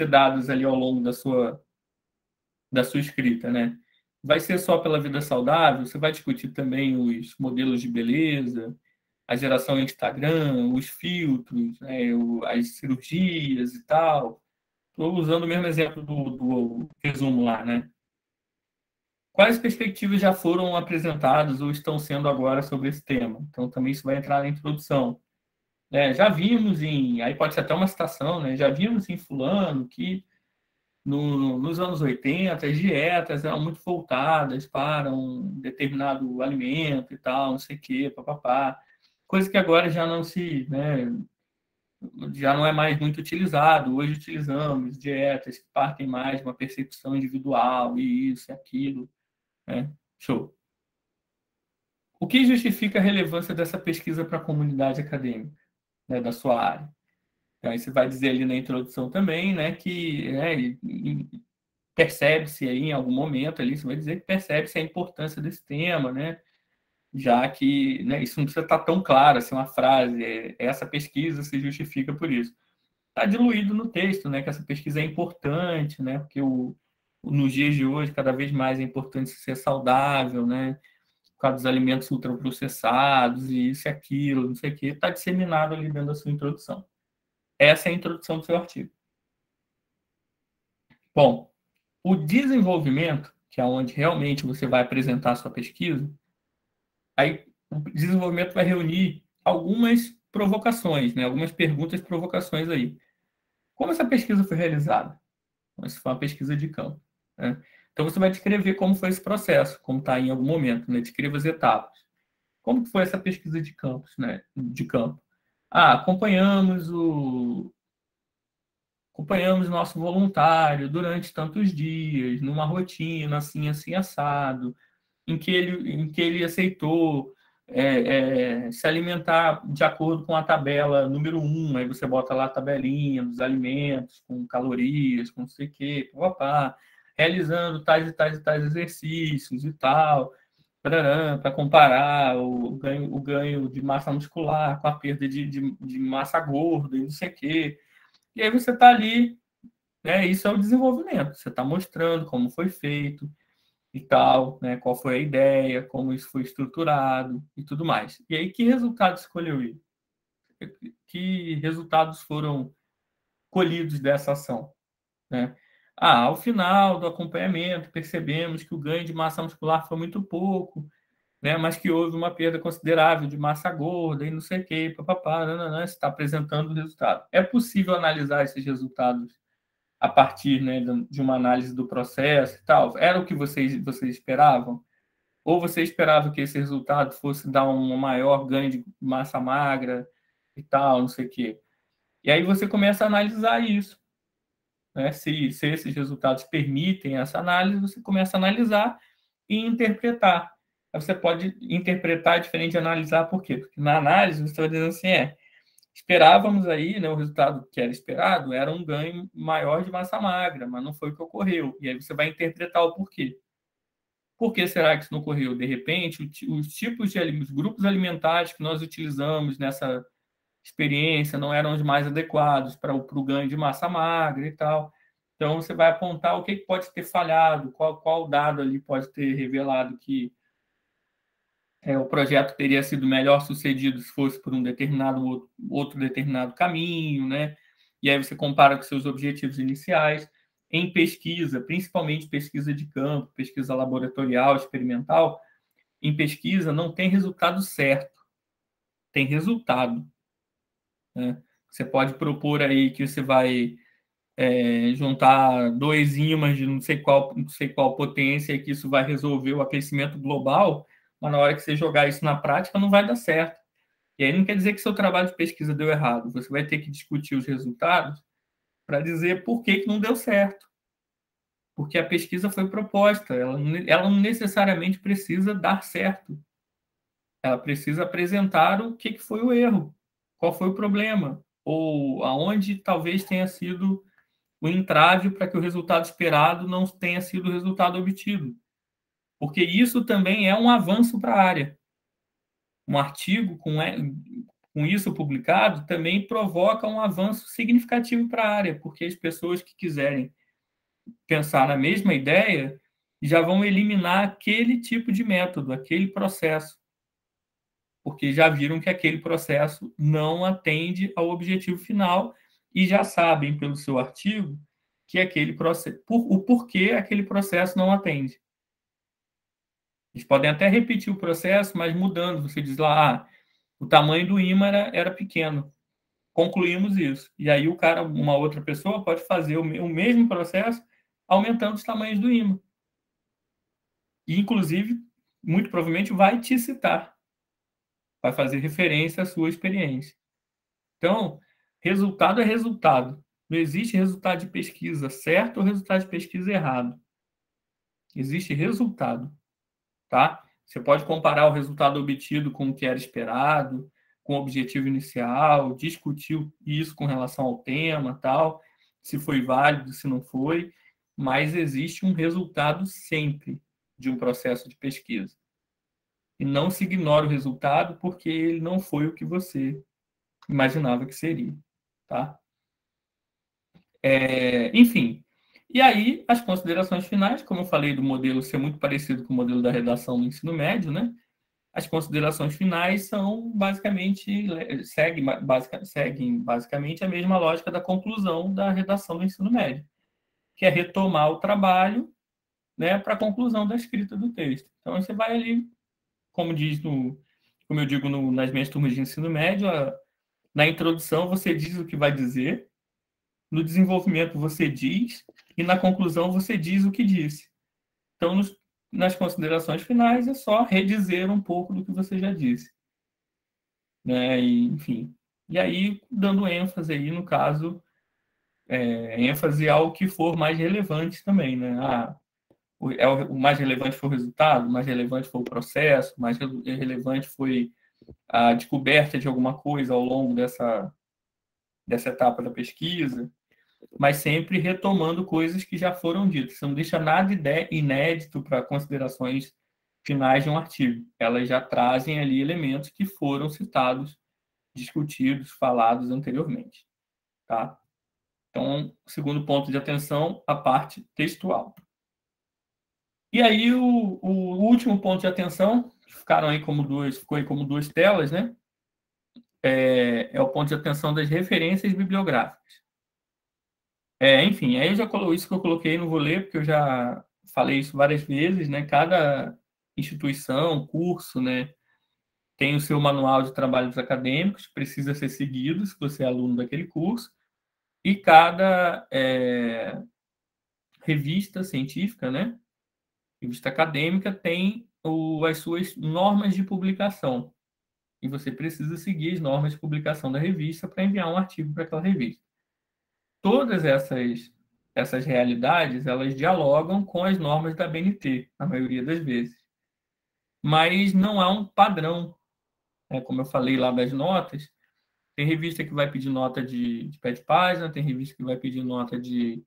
dadas ali ao longo da sua escrita, né? Vai ser só pela vida saudável? Você vai discutir também os modelos de beleza, a geração Instagram, os filtros, né, as cirurgias e tal. Estou usando o mesmo exemplo do resumo lá, né? Quais perspectivas já foram apresentadas ou estão sendo agora sobre esse tema? Então, também isso vai entrar na introdução. Já vimos aí pode ser até uma citação, né? Já vimos em fulano que nos anos 80 as dietas eram muito voltadas para um determinado alimento e tal, não sei o quê, papapá. Coisa que agora já não se, né, já não é mais muito utilizado. Hoje utilizamos dietas que partem mais de uma percepção individual, e isso e aquilo, né? Show. O que justifica a relevância dessa pesquisa para a comunidade acadêmica, né, da sua área? Então, aí você vai dizer ali na introdução também, né, que percebe-se aí em algum momento ali, você vai dizer que percebe-se a importância desse tema, né, já que, né, isso não precisa estar tão claro, assim, uma frase, essa pesquisa se justifica por isso. Está diluído no texto, né, que essa pesquisa é importante, né, porque nos dias de hoje, cada vez mais é importante ser saudável, né, por causa dos alimentos ultraprocessados e isso e aquilo, não sei o quê, está disseminado ali dentro da sua introdução. Essa é a introdução do seu artigo. Bom, o desenvolvimento, que é onde realmente você vai apresentar a sua pesquisa, aí o desenvolvimento vai reunir algumas provocações, né, algumas perguntas e provocações aí. Como essa pesquisa foi realizada? Isso foi uma pesquisa de campo, né? Então, você vai descrever como foi esse processo, como está em algum momento, né? Descreva as etapas. Como foi essa pesquisa de campos, né? De campo. Acompanhamos nosso voluntário durante tantos dias, numa rotina assim, assim, assado, em que ele aceitou se alimentar de acordo com a tabela número 1, aí você bota lá a tabelinha dos alimentos, com calorias, com não sei o quê, papá, realizando tais e tais e tais exercícios e tal, para comparar o ganho de massa muscular com a perda de massa gorda e não sei o quê. E aí você está ali, né, isso é o desenvolvimento, você está mostrando como foi feito, e tal, né? Qual foi a ideia, como isso foi estruturado e tudo mais. E aí, que resultado escolheu ir? Que resultados foram colhidos dessa ação, né? Ao final do acompanhamento, percebemos que o ganho de massa muscular foi muito pouco, né? Mas que houve uma perda considerável de massa gorda e não sei o quê, papapá, você está apresentando o resultado. É possível analisar esses resultados a partir, né, de uma análise do processo e tal? Era o que vocês esperavam? Ou você esperava que esse resultado fosse dar um maior ganho de massa magra e tal, não sei o quê? E aí você começa a analisar isso, né? Se esses resultados permitem essa análise, você começa a analisar e interpretar. Aí você pode interpretar diferente de analisar, por quê? Porque na análise você vai dizendo assim, esperávamos aí, né, o resultado que era esperado era um ganho maior de massa magra, mas não foi o que ocorreu. E aí você vai interpretar o porquê. Por que será que isso não ocorreu? De repente, os tipos os grupos alimentares que nós utilizamos nessa experiência não eram os mais adequados para o ganho de massa magra e tal. Então, você vai apontar o que pode ter falhado, qual dado ali pode ter revelado que o projeto teria sido melhor sucedido se fosse por um determinado outro determinado caminho, né? E aí você compara com seus objetivos iniciais. Em pesquisa, principalmente pesquisa de campo, pesquisa laboratorial, experimental, em pesquisa não tem resultado certo, tem resultado, né? Você pode propor aí que você vai juntar dois ímãs de não sei qual potência e que isso vai resolver o aquecimento global, mas na hora que você jogar isso na prática não vai dar certo. E aí não quer dizer que seu trabalho de pesquisa deu errado. Você vai ter que discutir os resultados para dizer por que não deu certo. Porque a pesquisa foi proposta, ela não necessariamente precisa dar certo. Ela precisa apresentar o que foi o erro, qual foi o problema, ou aonde talvez tenha sido o entrave para que o resultado esperado não tenha sido o resultado obtido. Porque isso também é um avanço para a área. Um artigo com isso publicado também provoca um avanço significativo para a área, porque as pessoas que quiserem pensar na mesma ideia já vão eliminar aquele tipo de método, aquele processo, porque já viram que aquele processo não atende ao objetivo final e já sabem pelo seu artigo que aquele processo, o porquê aquele processo não atende. Eles podem até repetir o processo, mas mudando. Você diz lá, o tamanho do ímã era pequeno. Concluímos isso. E aí uma outra pessoa pode fazer o mesmo processo aumentando os tamanhos do ímã. E, inclusive, muito provavelmente vai te citar, vai fazer referência à sua experiência. Então, Resultado é resultado. Não existe resultado de pesquisa certo ou resultado de pesquisa errado. Existe resultado, tá? Você pode comparar o resultado obtido com o que era esperado, com o objetivo inicial, discutir isso com relação ao tema, tal, se foi válido, se não foi, mas existe um resultado sempre de um processo de pesquisa. E não se ignora o resultado porque ele não foi o que você imaginava que seria, tá? Enfim, e aí as considerações finais, como eu falei do modelo ser muito parecido com o modelo da redação no ensino médio, né? As considerações finais são basicamente seguem basicamente a mesma lógica da conclusão da redação do ensino médio, que é retomar o trabalho, né, para a conclusão da escrita do texto. Então você vai ali, como como eu digo nas minhas turmas de ensino médio, na introdução você diz o que vai dizer, no desenvolvimento você diz e na conclusão você diz o que disse. Então, nas considerações finais é só redizer um pouco do que você já disse, né? E, enfim. E aí, dando ênfase aí, no caso, ênfase ao que for mais relevante também, né? O mais relevante foi o resultado, o mais relevante foi o processo, o mais relevante foi a descoberta de alguma coisa ao longo dessa etapa da pesquisa, mas sempre retomando coisas que já foram ditas. Você não deixa nada inédito para considerações finais de um artigo. Elas já trazem ali elementos que foram citados, discutidos, falados anteriormente. Tá? Então, segundo ponto de atenção, a parte textual. E aí, o último ponto de atenção, que ficou aí como duas telas, né? É o ponto de atenção das referências bibliográficas. Enfim, aí isso que eu coloquei, não vou ler, porque eu já falei isso várias vezes, né? Cada instituição, curso, né, tem o seu manual de trabalhos acadêmicos, que precisa ser seguido se você é aluno daquele curso, e cada revista científica, né, revista acadêmica, tem as suas normas de publicação, e você precisa seguir as normas de publicação da revista para enviar um artigo para aquela revista. Todas essas realidades, elas dialogam com as normas da BNT, na maioria das vezes. Mas não há um padrão, né? Como eu falei lá das notas, tem revista que vai pedir nota de pé de página, tem revista que vai pedir nota de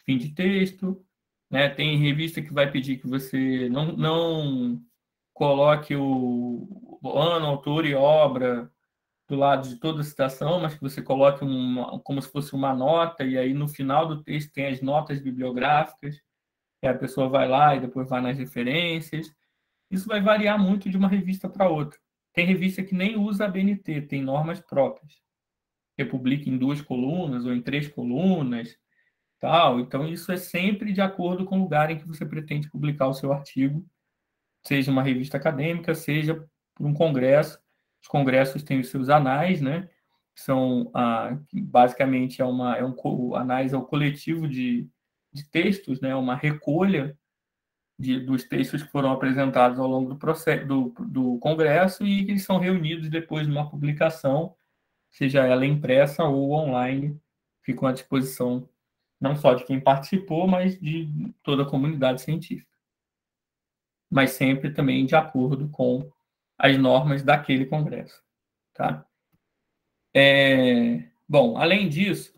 fim de texto, né? Tem revista que vai pedir que você não coloque o ano, autor e obra do lado de toda a citação, mas que você coloque como se fosse uma nota, e aí no final do texto tem as notas bibliográficas, e a pessoa vai lá e depois vai nas referências. Isso vai variar muito de uma revista para outra. Tem revista que nem usa a BNT, tem normas próprias, que publica em 2 colunas ou em 3 colunas, tal. Então, isso é sempre de acordo com o lugar em que você pretende publicar o seu artigo, seja uma revista acadêmica, seja por um congresso. Os congressos têm os seus anais, né? São, basicamente, anais é o coletivo de textos, né? Uma recolha dos textos que foram apresentados ao longo do processo do congresso e que eles são reunidos depois numa publicação, seja ela impressa ou online, ficam à disposição não só de quem participou, mas de toda a comunidade científica. Mas sempre também de acordo com as normas daquele congresso. Tá? Bom, além disso,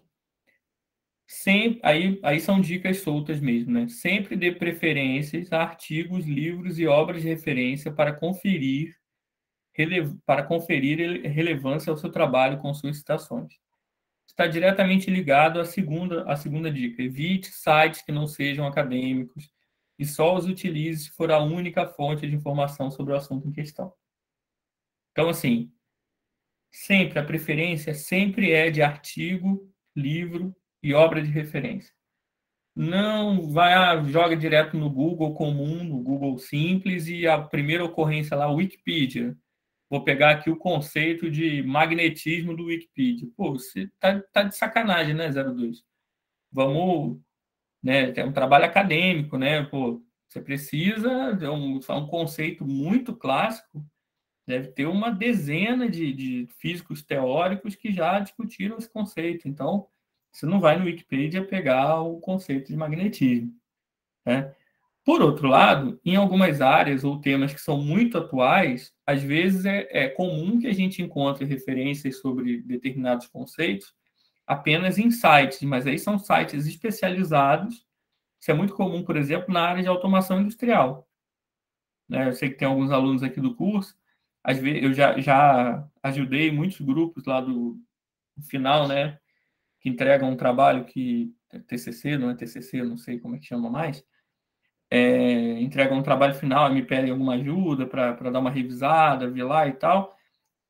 sempre, aí são dicas soltas mesmo, né? Sempre dê preferências a artigos, livros e obras de referência para conferir relevância ao seu trabalho com suas citações. Está diretamente ligado à segunda dica. Evite sites que não sejam acadêmicos e só os utilize se for a única fonte de informação sobre o assunto em questão. Então, assim, a preferência sempre é de artigo, livro e obra de referência. Não joga direto no Google comum, no Google simples, e a primeira ocorrência lá, Wikipedia. Vou pegar aqui o conceito de magnetismo do Wikipedia. Pô, você tá de sacanagem, né, 02? Vamos, né, ter um trabalho acadêmico, né? Pô, você precisa, é um conceito muito clássico, deve ter uma dezena de físicos teóricos que já discutiram esse conceito. Então, você não vai no Wikipedia pegar o conceito de magnetismo, né? Por outro lado, em algumas áreas ou temas que são muito atuais, às vezes é comum que a gente encontre referências sobre determinados conceitos apenas em sites, mas aí são sites especializados. Isso é muito comum, por exemplo, na área de automação industrial, né? Eu sei que tem alguns alunos aqui do curso, às vezes eu já ajudei muitos grupos lá do final, né, que entregam um trabalho que é TCC, não é TCC, eu não sei como é que chama mais, entregam um trabalho final e me pedem alguma ajuda para dar uma revisada, ver lá e tal.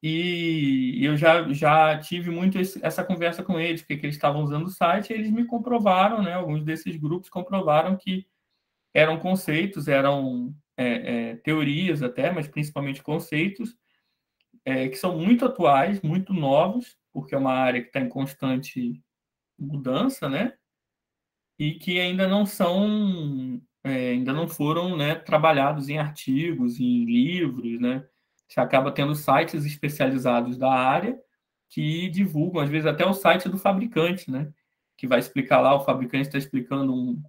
E eu já tive muito essa conversa com eles, porque eles estavam usando o site, e eles me comprovaram, né? Alguns desses grupos comprovaram que eram conceitos, eram teorias até, mas principalmente conceitos, que são muito atuais, muito novos, porque é uma área que está em constante mudança, né? E que ainda não foram, né, trabalhados em artigos, em livros, né? Você acaba tendo sites especializados da área que divulgam, às vezes até o site do fabricante, né? Que vai explicar lá, o fabricante está explicando um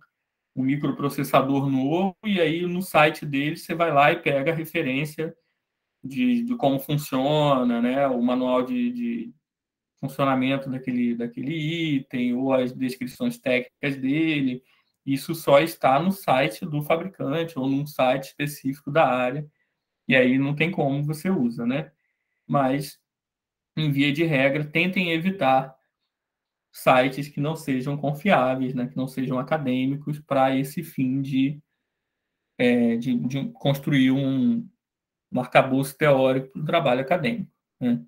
microprocessador novo, e aí no site dele você vai lá e pega a referência de como funciona, né? O manual de funcionamento daquele item, ou as descrições técnicas dele. Isso só está no site do fabricante ou num site específico da área, e aí não tem como você usa, né? Mas, em via de regra, tentem evitar sites que não sejam confiáveis, né? Que não sejam acadêmicos, para esse fim de construir um arcabouço teórico para o trabalho acadêmico, né?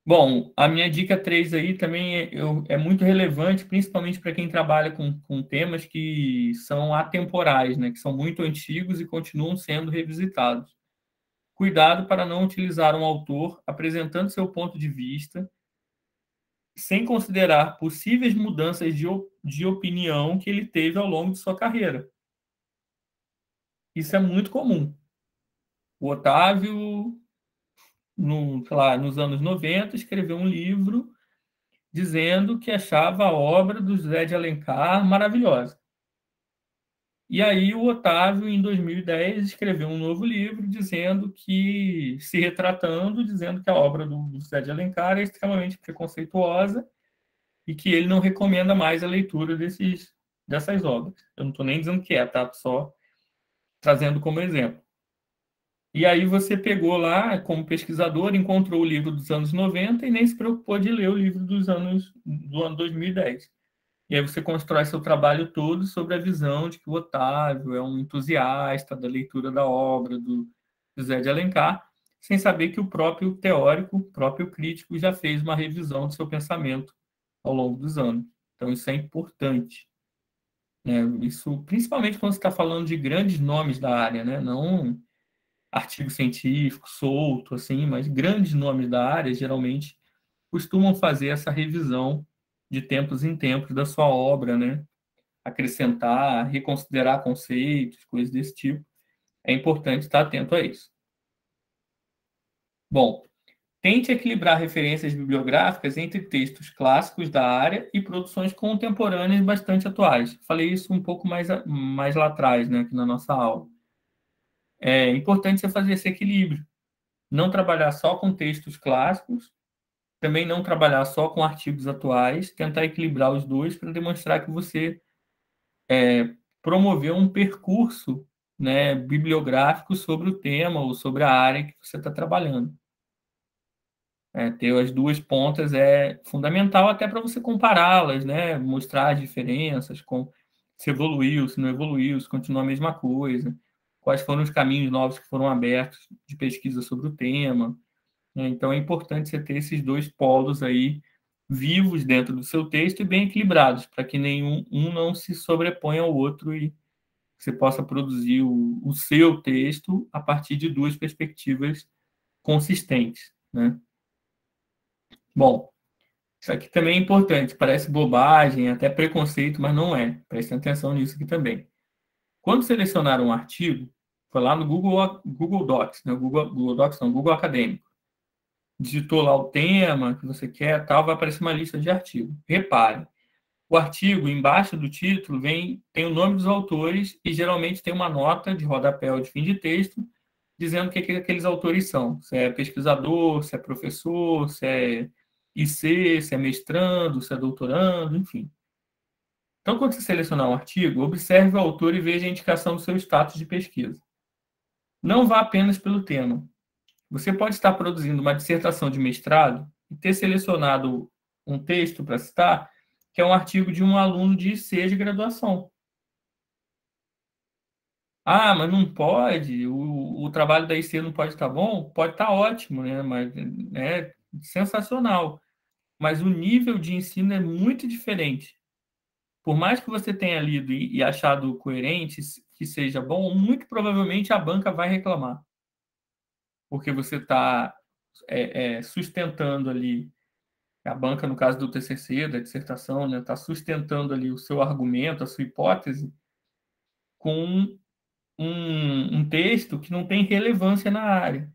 Bom, a minha dica 3 aí também é muito relevante, principalmente para quem trabalha com temas que são atemporais, né? Que são muito antigos e continuam sendo revisitados. Cuidado para não utilizar um autor apresentando seu ponto de vista sem considerar possíveis mudanças de opinião que ele teve ao longo de sua carreira. Isso é muito comum. O Otávio, sei lá, nos anos 90, escreveu um livro dizendo que achava a obra do José de Alencar maravilhosa. E aí o Otávio, em 2010, escreveu um novo livro dizendo que, se retratando, dizendo que a obra do José de Alencar é extremamente preconceituosa e que ele não recomenda mais a leitura dessas obras. Eu não estou nem dizendo que é, tá? Só trazendo como exemplo. E aí você pegou lá, como pesquisador, encontrou o livro dos anos 90 e nem se preocupou de ler o livro do ano 2010. E aí você constrói seu trabalho todo sobre a visão de que o Otávio é um entusiasta da leitura da obra do José de Alencar, sem saber que o próprio teórico, o próprio crítico, já fez uma revisão do seu pensamento ao longo dos anos. Então, isso é importante, né? Isso, principalmente quando você está falando de grandes nomes da área, né? Não artigo científico solto, assim, mas grandes nomes da área, geralmente, costumam fazer essa revisão de tempos em tempos da sua obra, né? Acrescentar, reconsiderar conceitos, coisas desse tipo. É importante estar atento a isso. Bom, tente equilibrar referências bibliográficas entre textos clássicos da área e produções contemporâneas bastante atuais. Falei isso um pouco mais lá atrás, né, aqui na nossa aula. É importante você fazer esse equilíbrio. Não trabalhar só com textos clássicos, também não trabalhar só com artigos atuais, tentar equilibrar os dois para demonstrar que você promoveu um percurso, né, bibliográfico sobre o tema ou sobre a área que você está trabalhando. Ter as duas pontas é fundamental até para você compará-las, né, mostrar as diferenças, se evoluiu, se não evoluiu, se continua a mesma coisa, quais foram os caminhos novos que foram abertos de pesquisa sobre o tema, né? Então é importante você ter esses dois polos aí vivos dentro do seu texto e bem equilibrados, para que um não se sobreponha ao outro e você possa produzir o seu texto a partir de duas perspectivas consistentes, né? Bom, isso aqui também é importante, parece bobagem, até preconceito, mas não é. Prestem atenção nisso aqui também. Quando selecionar um artigo, Foi lá no Google Docs, né? Google Docs não, Google Acadêmico. Digitou lá o tema que você quer, tal, vai aparecer uma lista de artigos. Repare, o artigo, embaixo do título, tem o nome dos autores e geralmente tem uma nota de rodapé ou de fim de texto dizendo o que aqueles autores são. Se é pesquisador, se é professor, se é IC, se é mestrando, se é doutorando, enfim. Então, quando você selecionar um artigo, observe o autor e veja a indicação do seu status de pesquisa. Não vá apenas pelo tema. Você pode estar produzindo uma dissertação de mestrado e ter selecionado um texto para citar, que é um artigo de um aluno de IC de graduação. Ah, mas não pode, o trabalho da IC não pode estar bom? Pode estar ótimo, né? Mas é sensacional. Mas o nível de ensino é muito diferente. Por mais que você tenha lido e achado coerente, que seja bom, muito provavelmente a banca vai reclamar. Porque você está sustentando ali, a banca, no caso do TCC, da dissertação, né, está sustentando ali o seu argumento, a sua hipótese, com um texto que não tem relevância na área,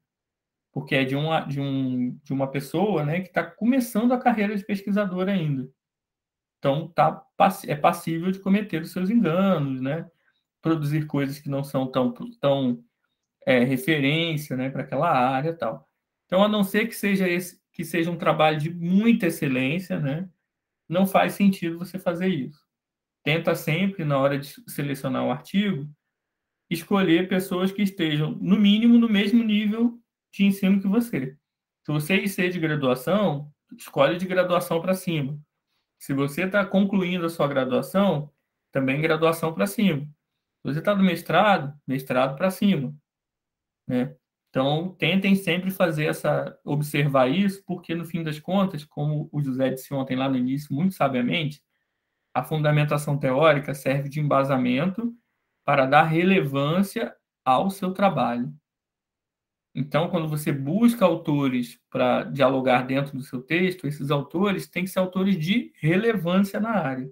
porque é de uma pessoa, né, que está começando a carreira de pesquisador ainda. Então, é passível de cometer os seus enganos, né, produzir coisas que não são tão referência, né, para aquela área e tal. Então, a não ser que seja um trabalho de muita excelência, né, não faz sentido você fazer isso. Tenta sempre, na hora de selecionar um artigo, escolher pessoas que estejam, no mínimo, no mesmo nível de ensino que você. Se você é IC de graduação, escolhe de graduação para cima. Se você está concluindo a sua graduação, também graduação para cima. Se você está no mestrado, mestrado para cima, né? Então, tentem sempre observar isso, porque no fim das contas, como o José disse ontem lá no início, muito sabiamente, a fundamentação teórica serve de embasamento para dar relevância ao seu trabalho. Então, quando você busca autores para dialogar dentro do seu texto, esses autores têm que ser autores de relevância na área,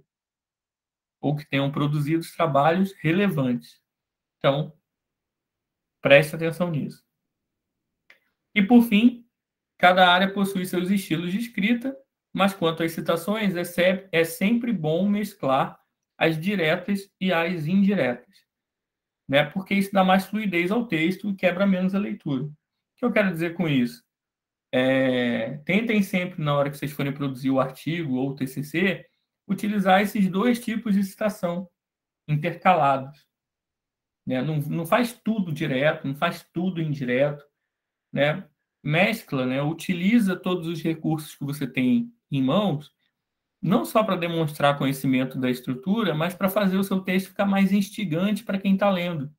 ou que tenham produzido trabalhos relevantes. Então, preste atenção nisso. E, por fim, cada área possui seus estilos de escrita, mas quanto às citações, é sempre bom mesclar as diretas e as indiretas, né? Porque isso dá mais fluidez ao texto e quebra menos a leitura. O que eu quero dizer com isso? Tentem sempre, na hora que vocês forem produzir o artigo ou o TCC, utilizar esses dois tipos de citação intercalados, né? Não faz tudo direto, não faz tudo indireto, né? Mescla, né? Utiliza todos os recursos que você tem em mãos, não só para demonstrar conhecimento da estrutura, mas para fazer o seu texto ficar mais instigante para quem está lendo.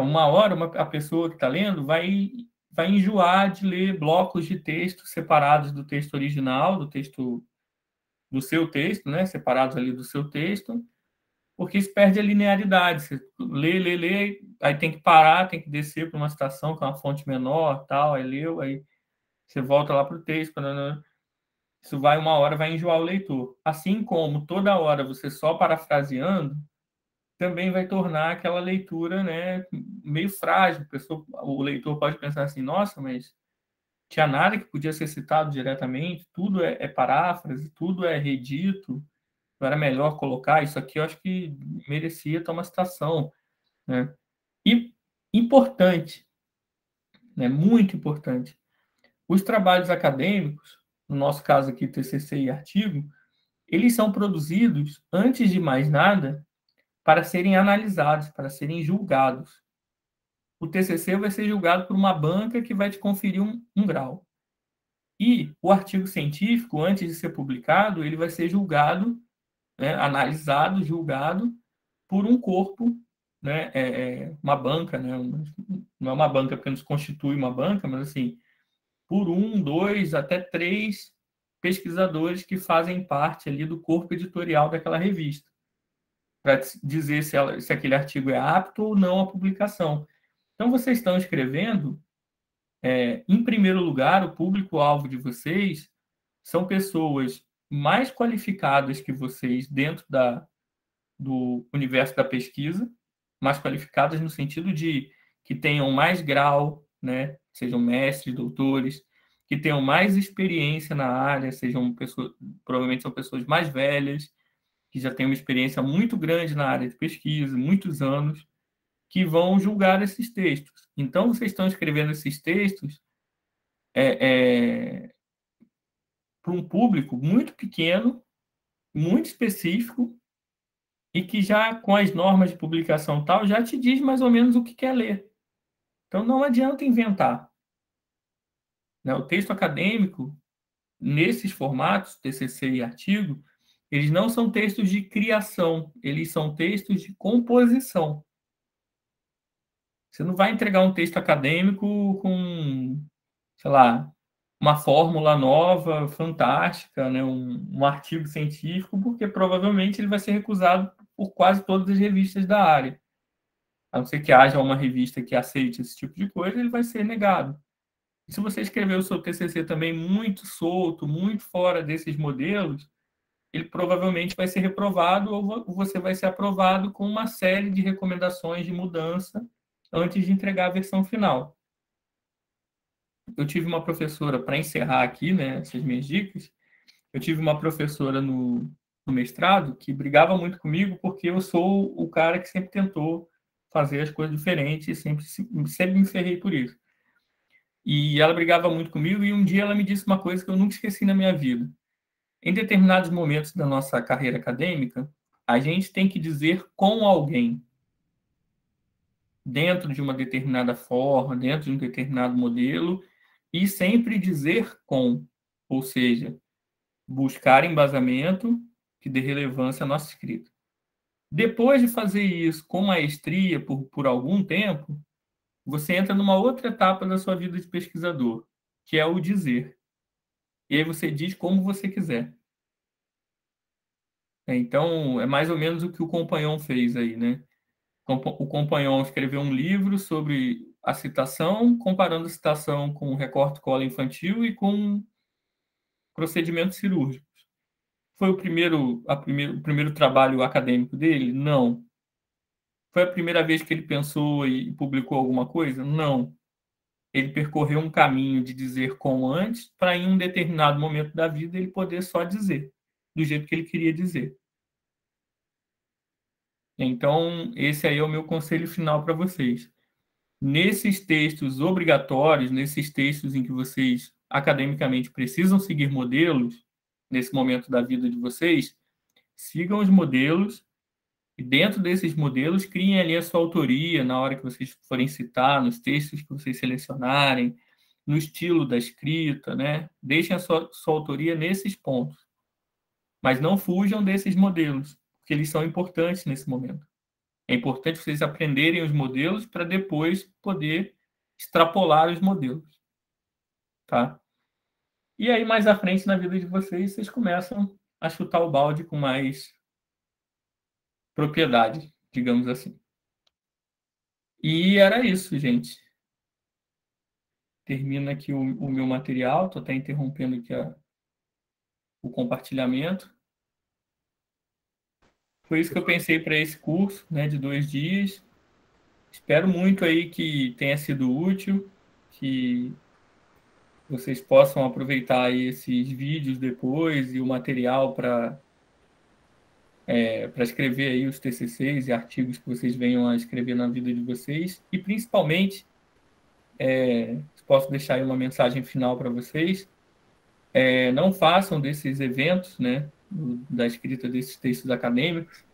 Uma hora, a pessoa que está lendo vai enjoar de ler blocos de texto separados do texto original, do seu texto, né? Separados ali do seu texto, porque isso perde a linearidade. Você lê, aí tem que parar, tem que descer para uma citação que é uma fonte menor, tal, aí leu, aí você volta lá para o texto. Isso uma hora vai enjoar o leitor. Assim como toda hora você só parafraseando, também vai tornar aquela leitura, né, meio frágil. O leitor pode pensar assim, nossa, mas tinha nada que podia ser citado diretamente, tudo é paráfrase, tudo é redito, não era melhor colocar isso aqui, eu acho que merecia ter uma citação, né? E importante, né, muito importante, os trabalhos acadêmicos, no nosso caso aqui, TCC e artigo, eles são produzidos, antes de mais nada, para serem analisados, para serem julgados. O TCC vai ser julgado por uma banca que vai te conferir um grau. E o artigo científico, antes de ser publicado, ele vai ser julgado, né, analisado, julgado por um corpo, né, uma banca, né, não é uma banca porque nos constitui uma banca, mas assim, por 1, 2, até 3 pesquisadores que fazem parte ali do corpo editorial daquela revista, para dizer se aquele artigo é apto ou não à publicação. Então, vocês estão escrevendo, em primeiro lugar, o público-alvo de vocês são pessoas mais qualificadas que vocês dentro do universo da pesquisa, mais qualificadas no sentido de que tenham mais grau, né? Sejam mestres, doutores, que tenham mais experiência na área, sejam pessoas, provavelmente são pessoas mais velhas, que já têm uma experiência muito grande na área de pesquisa, muitos anos, que vão julgar esses textos. Então, vocês estão escrevendo esses textos para um público muito pequeno, muito específico, e que já, com as normas de publicação tal, já te diz mais ou menos o que quer ler. Então, não adianta inventar, né? O texto acadêmico, nesses formatos, TCC e artigo, eles não são textos de criação, eles são textos de composição. Você não vai entregar um texto acadêmico com, sei lá, uma fórmula nova, fantástica, né? Um artigo científico, porque provavelmente ele vai ser recusado por quase todas as revistas da área. A não ser que haja uma revista que aceite esse tipo de coisa, ele vai ser negado. E se você escrever o seu TCC também muito solto, muito fora desses modelos, ele provavelmente vai ser reprovado ou você vai ser aprovado com uma série de recomendações de mudança antes de entregar a versão final. Eu tive uma professora, para encerrar aqui, né, essas minhas dicas, eu tive uma professora no mestrado que brigava muito comigo porque eu sou o cara que sempre tentou fazer as coisas diferentes e sempre me ferrei por isso. E ela brigava muito comigo e um dia ela me disse uma coisa que eu nunca esqueci na minha vida. Em determinados momentos da nossa carreira acadêmica, a gente tem que dizer com alguém, dentro de uma determinada forma, dentro de um determinado modelo, e sempre dizer com, ou seja, buscar embasamento que dê relevância à nossa escrita. Depois de fazer isso com maestria por algum tempo, você entra numa outra etapa da sua vida de pesquisador, que é o dizer. E aí você diz como você quiser. Então, é mais ou menos o que o Companhon fez aí, né? O Companhon escreveu um livro sobre a citação, comparando a citação com o recorte cola infantil e com procedimentos cirúrgicos. Foi o primeiro trabalho acadêmico dele? Não. Foi a primeira vez que ele pensou e publicou alguma coisa? Não. Ele percorreu um caminho de dizer com antes, para em um determinado momento da vida ele poder só dizer, do jeito que ele queria dizer. Então, esse aí é o meu conselho final para vocês. Nesses textos obrigatórios, nesses textos em que vocês academicamente precisam seguir modelos, nesse momento da vida de vocês, sigam os modelos e dentro desses modelos criem ali a sua autoria na hora que vocês forem citar, nos textos que vocês selecionarem, no estilo da escrita, né? Deixem a sua autoria nesses pontos, mas não fujam desses modelos, porque eles são importantes nesse momento. É importante vocês aprenderem os modelos para depois poder extrapolar os modelos, tá? E aí, mais à frente na vida de vocês, vocês começam a chutar o balde com mais propriedade, digamos assim. E era isso, gente. Termina aqui o meu material. Estou até interrompendo aqui o compartilhamento. Foi isso que eu pensei para esse curso, né, de 2 dias. Espero muito aí que tenha sido útil, que vocês possam aproveitar aí esses vídeos depois e o material para escrever aí os TCCs e artigos que vocês venham a escrever na vida de vocês. E, principalmente, posso deixar aí uma mensagem final para vocês, não façam desses eventos, né, da escrita desses textos acadêmicos,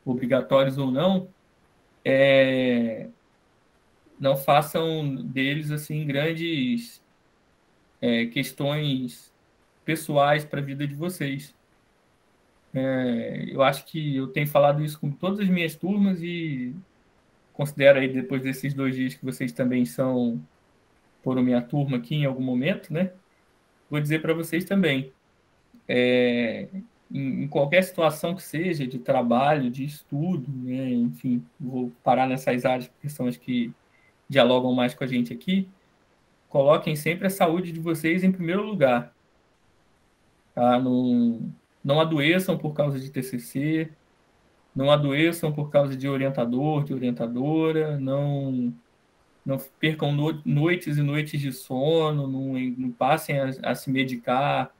obrigatórios ou não, não façam deles assim grandes questões pessoais para a vida de vocês. Eu acho que eu tenho falado isso com todas as minhas turmas e considero aí, depois desses 2 dias que vocês também foram minha turma aqui em algum momento, né? Vou dizer para vocês também, em qualquer situação que seja, de trabalho, de estudo, né? Enfim, vou parar nessas áreas porque são as que dialogam mais com a gente aqui, coloquem sempre a saúde de vocês em primeiro lugar. Tá? Não adoeçam por causa de TCC, não adoeçam por causa de orientador, de orientadora, não percam noites e noites de sono, não passem a se medicar,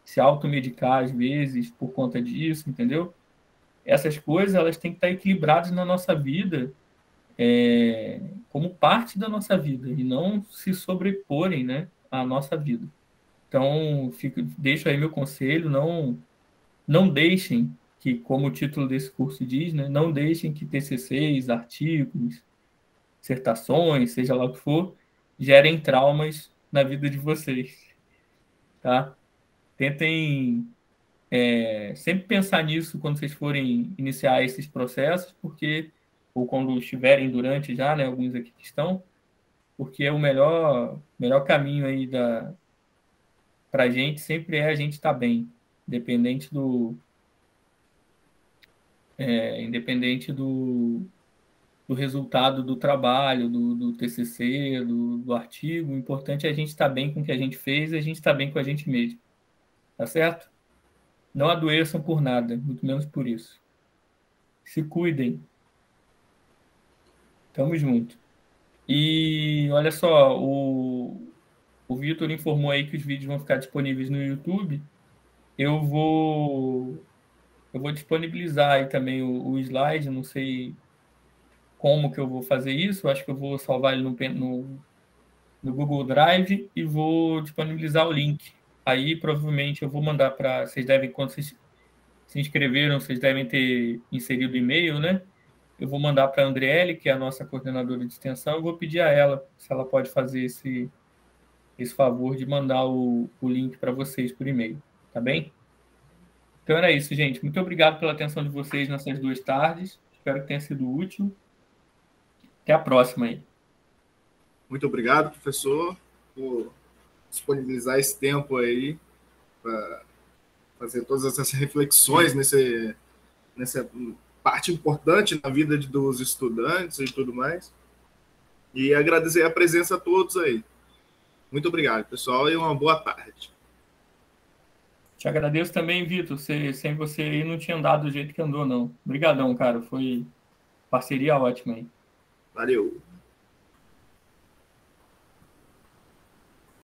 se automedicar às vezes por conta disso, entendeu? Essas coisas elas têm que estar equilibradas na nossa vida, como parte da nossa vida e não se sobreporem, né, à nossa vida. Então, deixo aí meu conselho, não deixem que, como o título desse curso diz, né, não deixem que TCCs, artigos, dissertações, seja lá o que for, gerem traumas na vida de vocês, tá? Tentem sempre pensar nisso quando vocês forem iniciar esses processos, porque ou quando estiverem durante já, né, alguns aqui que estão, porque é o melhor caminho aí para a gente sempre é a gente estar bem, independente do resultado do trabalho, do TCC, do artigo. O importante é a gente estar bem com o que a gente fez e a gente estar bem com a gente mesmo. Tá certo? Não adoeçam por nada, muito menos por isso. Se cuidem. Tamo junto. E olha só, o Vitor informou aí que os vídeos vão ficar disponíveis no YouTube. Eu vou disponibilizar aí também o slide, não sei como que eu vou fazer isso, acho que eu vou salvar ele no Google Drive e vou disponibilizar o link. Aí provavelmente eu vou mandar para vocês devem, quando vocês se inscreveram, vocês devem ter inserido o e-mail, né? Eu vou mandar para a Andriele, que é a nossa coordenadora de extensão, eu vou pedir a ela se ela pode fazer esse favor de mandar o link para vocês por e-mail, tá bem? Então era isso, gente. Muito obrigado pela atenção de vocês nessas 2 tardes. Espero que tenha sido útil. Até a próxima aí.
Muito obrigado, professor, por disponibilizar esse tempo aí para fazer todas essas reflexões nessa parte importante na vida dos estudantes e tudo mais. E agradecer a presença a todos aí. Muito obrigado, pessoal, e uma boa tarde.
Te agradeço também, Vitor. Sem você aí não tinha andado do jeito que andou, não. Obrigadão, cara. Foi parceria ótima aí.
Valeu.